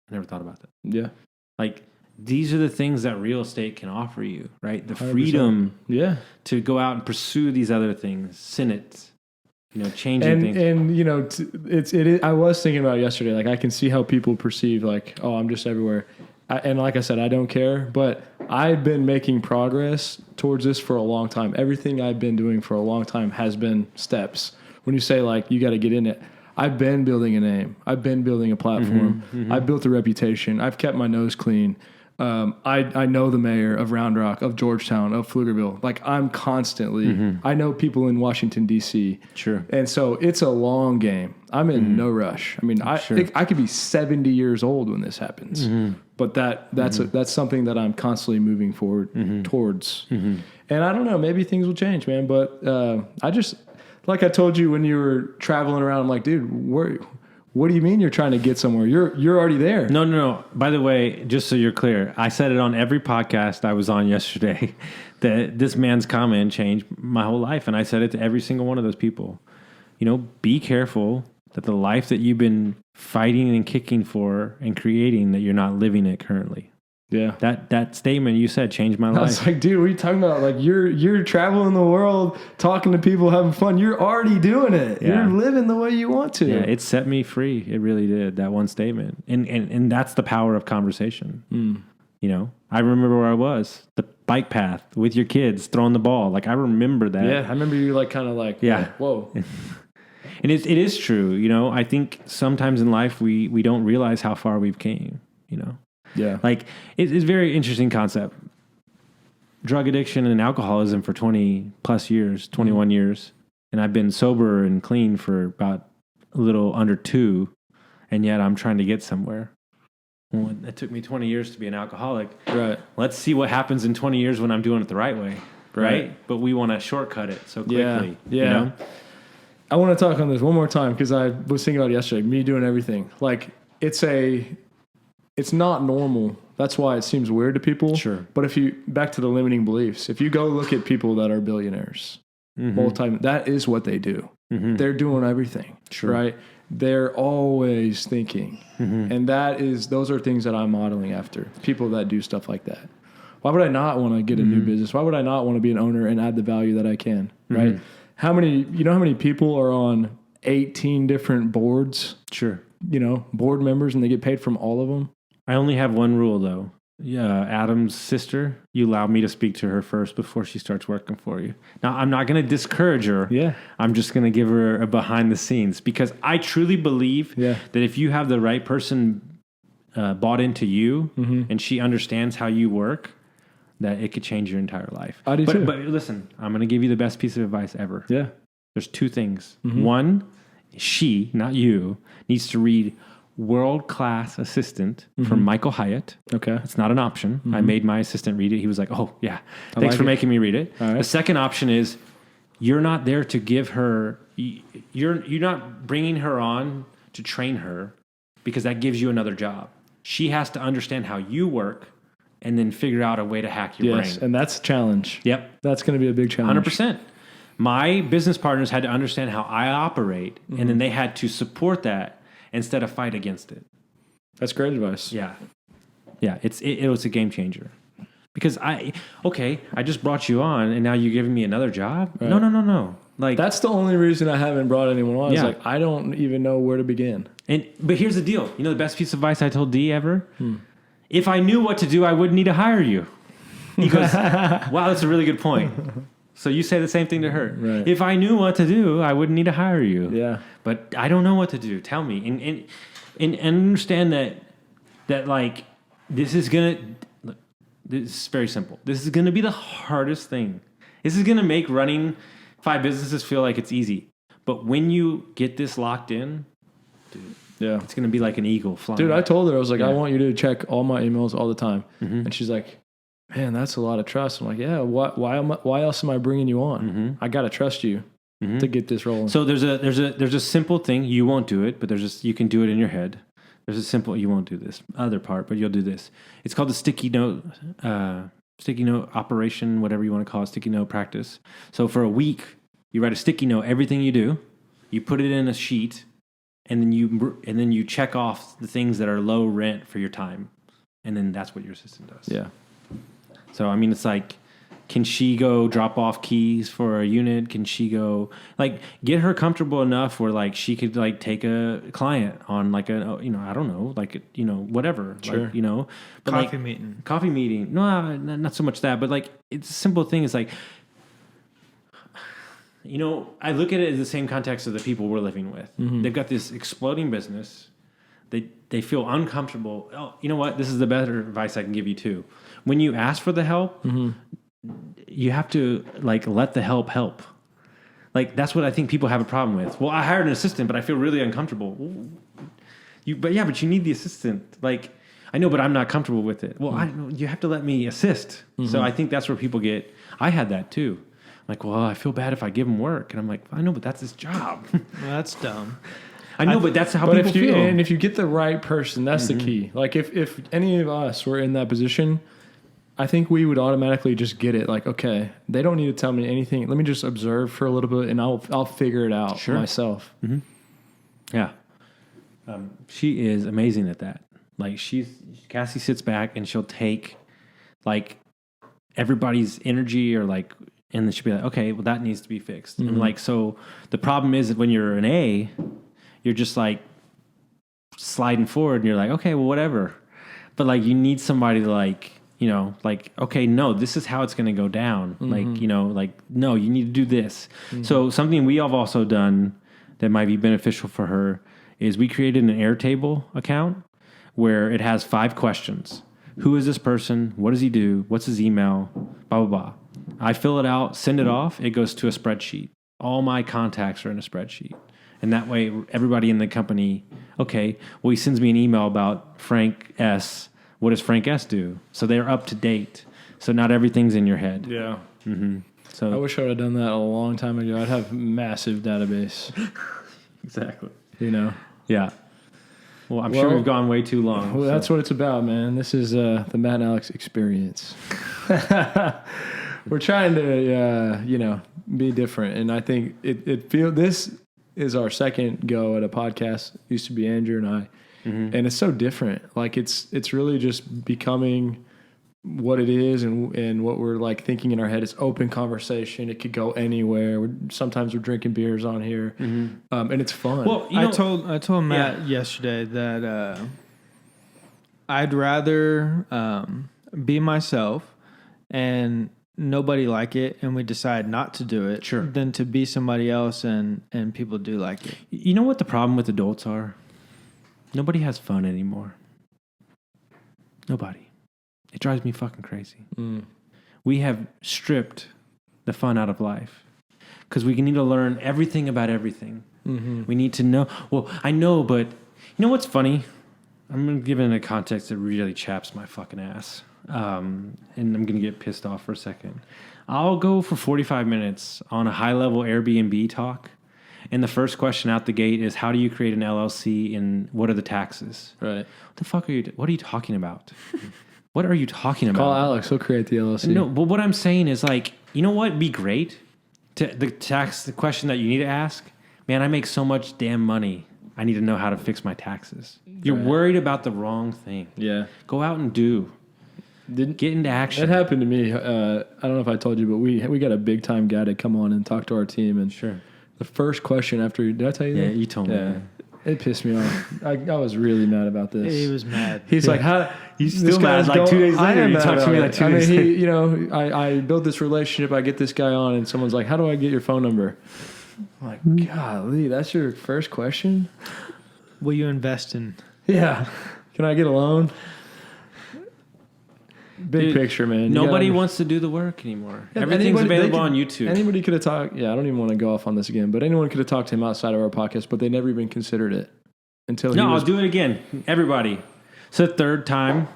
[SPEAKER 2] I never thought about that."
[SPEAKER 1] Yeah.
[SPEAKER 2] Like, these are the things that real estate can offer you, right? The freedom to go out and pursue these other things, Senate, changing things.
[SPEAKER 1] And, I was thinking about it yesterday, like I can see how people perceive like, oh, I'm just everywhere. And like I said, I don't care, but I've been making progress towards this for a long time. Everything I've been doing for a long time has been steps. When you say like, you got to get in it, I've been building a name. I've been building a platform. Mm-hmm. I've built a reputation. I've kept my nose clean. I know the mayor of Round Rock, of Georgetown, of Pflugerville. Like I'm constantly, I know people in Washington, D.C.
[SPEAKER 2] Sure.
[SPEAKER 1] And so it's a long game. I'm in no rush. I mean, I could be 70 years old when this happens, but that's something that I'm constantly moving forward towards. Mm-hmm. And I don't know, maybe things will change, man. But I just, like I told you when you were traveling around, I'm like, dude, what do you mean you're trying to get somewhere? You're already there.
[SPEAKER 2] No. By the way, just so you're clear, I said it on every podcast I was on yesterday that this man's comment changed my whole life. And I said it to every single one of those people. Be careful that the life that you've been fighting and kicking for and creating, that you're not living it currently.
[SPEAKER 1] Yeah.
[SPEAKER 2] That statement you said changed my life.
[SPEAKER 1] I was like, dude, what are you talking about? Like you're traveling the world, talking to people, having fun. You're already doing it. Yeah. You're living the way you want to.
[SPEAKER 2] Yeah, it set me free. It really did, that one statement. And that's the power of conversation. I remember where I was, the bike path with your kids throwing the ball. Like I remember that.
[SPEAKER 1] Yeah, I remember you like kind of like, whoa.
[SPEAKER 2] And it is true. I think sometimes in life we don't realize how far we've came,
[SPEAKER 1] Yeah.
[SPEAKER 2] Like, it's a very interesting concept. Drug addiction and alcoholism for 20 plus years, 21 years. And I've been sober and clean for about a little under 2. And yet I'm trying to get somewhere. Well, it took me 20 years to be an alcoholic.
[SPEAKER 1] Right.
[SPEAKER 2] Let's see what happens in 20 years when I'm doing it the right way. Right. But we want to shortcut it so quickly.
[SPEAKER 1] Yeah. I want to talk on this one more time because I was thinking about it yesterday. Me doing everything. Like, it's not normal. That's why it seems weird to people.
[SPEAKER 2] Sure.
[SPEAKER 1] But back to the limiting beliefs, if you go look at people that are billionaires, that is what they do. Mm-hmm. They're doing everything.
[SPEAKER 2] Sure.
[SPEAKER 1] Right? They're always thinking. Mm-hmm. And those are things that I'm modeling after. People that do stuff like that. Why would I not want to get a new business? Why would I not want to be an owner and add the value that I can? Right? How many people are on 18 different boards?
[SPEAKER 2] Sure.
[SPEAKER 1] board members and they get paid from all of them.
[SPEAKER 2] I only have one rule though. Yeah, Adam's sister, you allow me to speak to her first before she starts working for you. Now, I'm not going to discourage her.
[SPEAKER 1] Yeah.
[SPEAKER 2] I'm just going to give her a behind the scenes because I truly believe
[SPEAKER 1] Yeah.
[SPEAKER 2] that if you have the right person bought into you and she understands how you work, that it could change your entire life.
[SPEAKER 1] I do too.
[SPEAKER 2] But listen, I'm going to give you the best piece of advice ever.
[SPEAKER 1] Yeah.
[SPEAKER 2] There's two things. One, she, not you, needs to read World-Class Assistant from Michael Hyatt.
[SPEAKER 1] Okay.
[SPEAKER 2] It's not an option. I made my assistant read it. He was like, oh, yeah. Thanks
[SPEAKER 1] like
[SPEAKER 2] for
[SPEAKER 1] it.
[SPEAKER 2] making me read it.
[SPEAKER 1] All right.
[SPEAKER 2] The second option is you're not there to give her, you're not bringing her on to train her because that gives you another job. She has to understand how you work and then figure out a way to hack your
[SPEAKER 1] Yes,
[SPEAKER 2] brain.
[SPEAKER 1] and that's a challenge.
[SPEAKER 2] Yep.
[SPEAKER 1] That's going to be a big challenge.
[SPEAKER 2] 100%. My business partners had to understand how I operate, and then they had to support that instead of fight against it.
[SPEAKER 1] That's great advice.
[SPEAKER 2] Yeah. Yeah, it was a game changer. Because I just brought you on, and now you're giving me another job?
[SPEAKER 1] Right.
[SPEAKER 2] No. Like
[SPEAKER 1] That's the only reason I haven't brought anyone on.
[SPEAKER 2] Yeah.
[SPEAKER 1] It's like, I don't even know where to begin.
[SPEAKER 2] But here's the deal. You know the best piece of advice I told Dee ever? If I knew what to do, I wouldn't need to hire you. He goes, wow, that's a really good point. So you say the same thing to her.
[SPEAKER 1] Right.
[SPEAKER 2] If I knew what to do, I wouldn't need to hire you.
[SPEAKER 1] Yeah.
[SPEAKER 2] But I don't know what to do. Tell me. And understand that like this is very simple. This is gonna be the hardest thing. This is gonna make running 5 businesses feel like it's easy. But when you get this locked in, dude,
[SPEAKER 1] Yeah.
[SPEAKER 2] it's gonna be like an eagle flying.
[SPEAKER 1] Dude, I told her, I was like,
[SPEAKER 2] Yeah.
[SPEAKER 1] I want you to check all my emails all the time. And she's like, man, that's a lot of trust. I'm like, yeah, why else am I bringing you on? I got to trust you to get this rolling.
[SPEAKER 2] So there's a simple thing. You won't do it, but you can do it in your head. There's a simple, you won't do this other part, but you'll do this. It's called the sticky note operation, whatever you want to call it, sticky note practice. So for a week, you write a sticky note, everything you do, you put it in a sheet, and then you check off the things that are low rent for your time. And then that's what your assistant does.
[SPEAKER 1] Yeah.
[SPEAKER 2] So, I mean, it's like, can she go drop off keys for a unit? Can she go, like, get her comfortable enough where, like, she could, like, take a client on, like, I don't know, like, whatever.
[SPEAKER 1] Sure.
[SPEAKER 2] Like, but
[SPEAKER 3] Coffee
[SPEAKER 2] like,
[SPEAKER 3] meeting.
[SPEAKER 2] Coffee meeting. No, not so much that, but, like, it's a simple thing. It's like, I look at it as the same context of the people we're living with. They've got this exploding business. They feel uncomfortable. Oh, you know what? This is the better advice I can give you too. When you ask for the help, you have to like let the help. Like that's what I think people have a problem with. Well, I hired an assistant, but I feel really uncomfortable. But you need the assistant. Like I know, but I'm not comfortable with it. Well, you have to let me assist. So I think that's where people get. I had that too. Like, well, I feel bad if I give him work, and I'm like, I know, but that's his job.
[SPEAKER 3] Well, that's dumb.
[SPEAKER 2] I know, but that's how
[SPEAKER 1] But
[SPEAKER 2] people feel.
[SPEAKER 1] And if you get the right person, that's the key. Like if any of us were in that position, I think we would automatically just get it. Like, okay, they don't need to tell me anything. Let me just observe for a little bit, and I'll figure it out myself.
[SPEAKER 2] Yeah, she is amazing at that. Like Cassie sits back and she'll take like everybody's energy or like, and then she'll be like, okay, well that needs to be fixed. And like, so the problem is that when you're an A, you're just like sliding forward and you're like, okay, well, whatever. But like, you need somebody to like, like, okay, no, this is how it's going to go down. Like, like, no, you need to do this. So something we have also done that might be beneficial for her is we created an Airtable account where it has 5 questions. Who is this person? What does he do? What's his email? Blah, blah, blah. I fill it out, send it off. It goes to a spreadsheet. All my contacts are in a spreadsheet. And that way, everybody in the company, okay, well, he sends me an email about Frank S. What does Frank S. do? So they're up to date. So not everything's in your head.
[SPEAKER 1] Yeah.
[SPEAKER 2] So
[SPEAKER 1] I wish I would have done that a long time ago. I'd have a massive database.
[SPEAKER 2] exactly.
[SPEAKER 1] Yeah.
[SPEAKER 2] Well, I'm sure we've gone way too long.
[SPEAKER 1] Well, that's what it's about, man. This is the Matt and Alex experience. We're trying to, be different. And I think this is our second go at a podcast. It used to be Andrew and I. And it's so different. Like it's really just becoming what it is and what we're like thinking in our head. It's open conversation. It could go anywhere. Sometimes we're drinking beers on here, and it's fun.
[SPEAKER 2] Well,
[SPEAKER 3] I told Matt yesterday that I'd rather be myself and nobody like it, and we decide not to do it, than to be somebody else and people do like it.
[SPEAKER 2] You know what the problem with adults are? Nobody has fun anymore. Nobody. It drives me fucking crazy. We have stripped the fun out of life because we need to learn everything about everything. We need to know. Well, I know, but you know what's funny? I'm going to give it in a context that really chaps my fucking ass. And I'm going to get pissed off for a second. I'll go for 45 minutes on a high-level Airbnb talk. And the first question out the gate is, how do you create an LLC and what are the taxes?
[SPEAKER 1] Right.
[SPEAKER 2] What the fuck what are you talking about? What are you talking about?
[SPEAKER 1] Call Alex. He'll create the LLC.
[SPEAKER 2] No, but what I'm saying is like, you know what would be great? The question that you need to ask, man, I make so much damn money. I need to know how to fix my taxes. You're worried about the wrong thing.
[SPEAKER 1] Yeah.
[SPEAKER 2] Go out and do. Get into action.
[SPEAKER 1] That happened to me. I don't know if I told you, but we got a big time guy to come on and talk to our team. And the first question after, did I tell you that?
[SPEAKER 2] Yeah, you told me. Yeah.
[SPEAKER 1] It pissed me off. I was really mad about this.
[SPEAKER 3] He was mad.
[SPEAKER 1] He's like, "How?"
[SPEAKER 2] He's still mad. Like 2 days later, you talked to me like 2 days later.
[SPEAKER 1] I built this relationship. I get this guy on, and someone's like, "How do I get your phone number?" I'm like, golly, that's your first question?
[SPEAKER 3] Will you invest in?
[SPEAKER 1] Yeah. Can I get a loan? Big picture, man.
[SPEAKER 2] Nobody wants to do the work anymore. Everything's available on YouTube.
[SPEAKER 1] Anybody could have talked. Yeah, I don't even want to go off on this again, but anyone could have talked to him outside of our podcast, but they never even considered it until
[SPEAKER 2] I'll do it again. Everybody. It's the third time.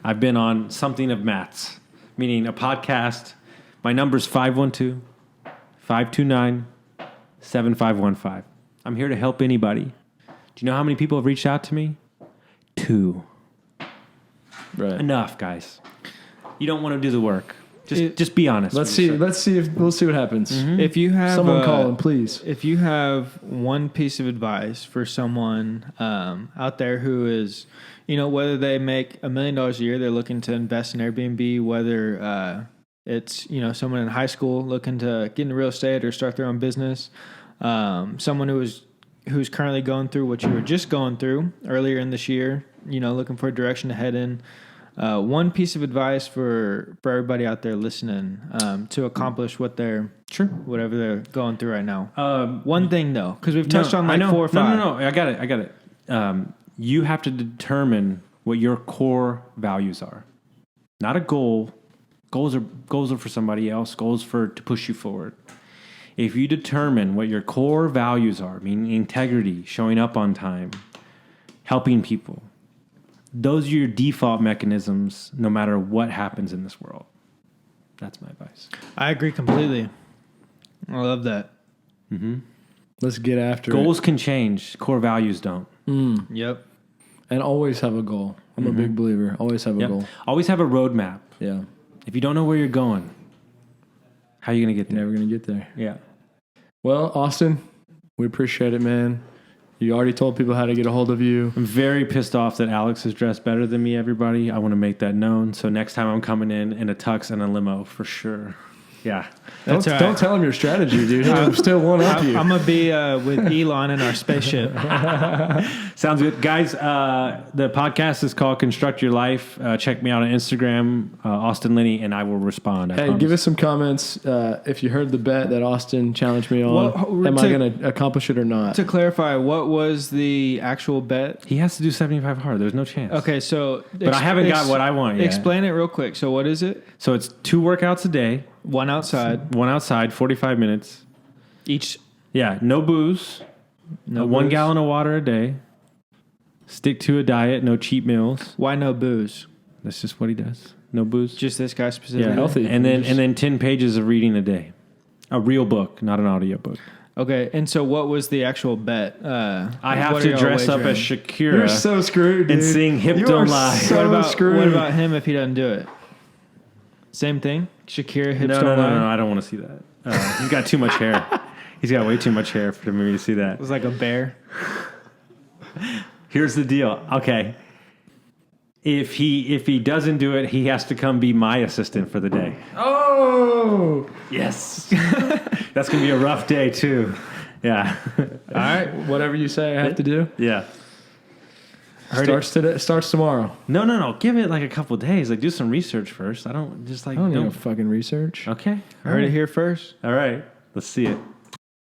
[SPEAKER 2] I've been on something of Matt's, meaning a podcast. My number's 512-529-7515. I'm here to help anybody. Do you know how many people have reached out to me? 2.
[SPEAKER 1] Right.
[SPEAKER 2] Enough, guys. You don't want to do the work. Just be honest.
[SPEAKER 1] We'll see what happens.
[SPEAKER 3] If you have
[SPEAKER 1] someone call him, please.
[SPEAKER 3] If you have one piece of advice for someone out there who is, whether they make $1 million a year, they're looking to invest in Airbnb, whether it's someone in high school looking to get into real estate or start their own business, someone who's currently going through what you were just going through earlier in this year, looking for a direction to head in. One piece of advice for everybody out there listening to accomplish whatever they're going through right now. One thing though, because we've touched on 4 or 5.
[SPEAKER 2] No, I got it. You have to determine what your core values are. Not a goal. Goals are for somebody else. Goals to push you forward. If you determine what your core values are, meaning integrity, showing up on time, helping people, those are your default mechanisms no matter what happens in this world. That's my advice.
[SPEAKER 3] I agree completely. I love that.
[SPEAKER 1] Let's get after
[SPEAKER 2] Goals can change. Core values don't.
[SPEAKER 3] Yep.
[SPEAKER 1] And always have a goal. I'm a big believer. Always have a goal.
[SPEAKER 2] Always have a roadmap.
[SPEAKER 1] Yeah.
[SPEAKER 2] If you don't know where you're going, how are you going to get there?
[SPEAKER 1] You're never going to get there.
[SPEAKER 2] Yeah.
[SPEAKER 1] Well, Austin, we appreciate it, man. You already told people how to get a hold of you.
[SPEAKER 2] I'm very pissed off that Alex is dressed better than me, everybody. I want to make that known. So next time I'm coming in a tux and a limo for sure. Yeah.
[SPEAKER 1] Don't tell him your strategy, dude. I'm still one up you.
[SPEAKER 3] I'm going to be with Elon in our spaceship.
[SPEAKER 2] Sounds good. Guys, the podcast is called Construct Your Life. Check me out on Instagram, Austin Linney, and I will respond.
[SPEAKER 1] Hey, give us some comments if you heard the bet that Austin challenged me on. Am I going to accomplish it or not?
[SPEAKER 3] To clarify, what was the actual bet?
[SPEAKER 2] He has to do 75 hard. There's no chance.
[SPEAKER 3] Okay, so...
[SPEAKER 2] But I haven't got what I want yet.
[SPEAKER 3] Explain it real quick. So what is it?
[SPEAKER 2] So it's 2 workouts a day.
[SPEAKER 3] One outside,
[SPEAKER 2] 45 minutes.
[SPEAKER 3] Each.
[SPEAKER 2] Yeah, no booze.
[SPEAKER 3] No
[SPEAKER 2] 1
[SPEAKER 3] booze.
[SPEAKER 2] gallon of water a day. Stick to a diet, no cheat meals.
[SPEAKER 3] Why no booze?
[SPEAKER 2] That's just what he does. No booze.
[SPEAKER 3] Just this guy specifically?
[SPEAKER 2] Yeah,
[SPEAKER 1] healthy.
[SPEAKER 2] And then 10 pages of reading a day. A real book, not an audio book.
[SPEAKER 3] Okay, and so what was the actual bet?
[SPEAKER 2] I have to dress up as Shakira.
[SPEAKER 1] You're so screwed, dude.
[SPEAKER 2] And sing Hip Don't Lie.
[SPEAKER 3] What about him if he doesn't do it? Same thing? Shakira, Hips Don't Lie?
[SPEAKER 2] No, I don't want to see that. He's got too much hair. He's got way too much hair for me to see that.
[SPEAKER 3] It was like a bear.
[SPEAKER 2] Here's the deal. Okay. If he doesn't do it, he has to come be my assistant for the day.
[SPEAKER 1] Oh,
[SPEAKER 2] Yes. That's going to be a rough day, too. Yeah.
[SPEAKER 1] all right. Whatever you say, I have to do.
[SPEAKER 2] Yeah.
[SPEAKER 1] Starts tomorrow.
[SPEAKER 2] No. Give it like a couple of days. Like do some research first. I don't
[SPEAKER 1] need no fucking research.
[SPEAKER 2] Okay.
[SPEAKER 3] Heard it here first.
[SPEAKER 2] All right. Let's see it.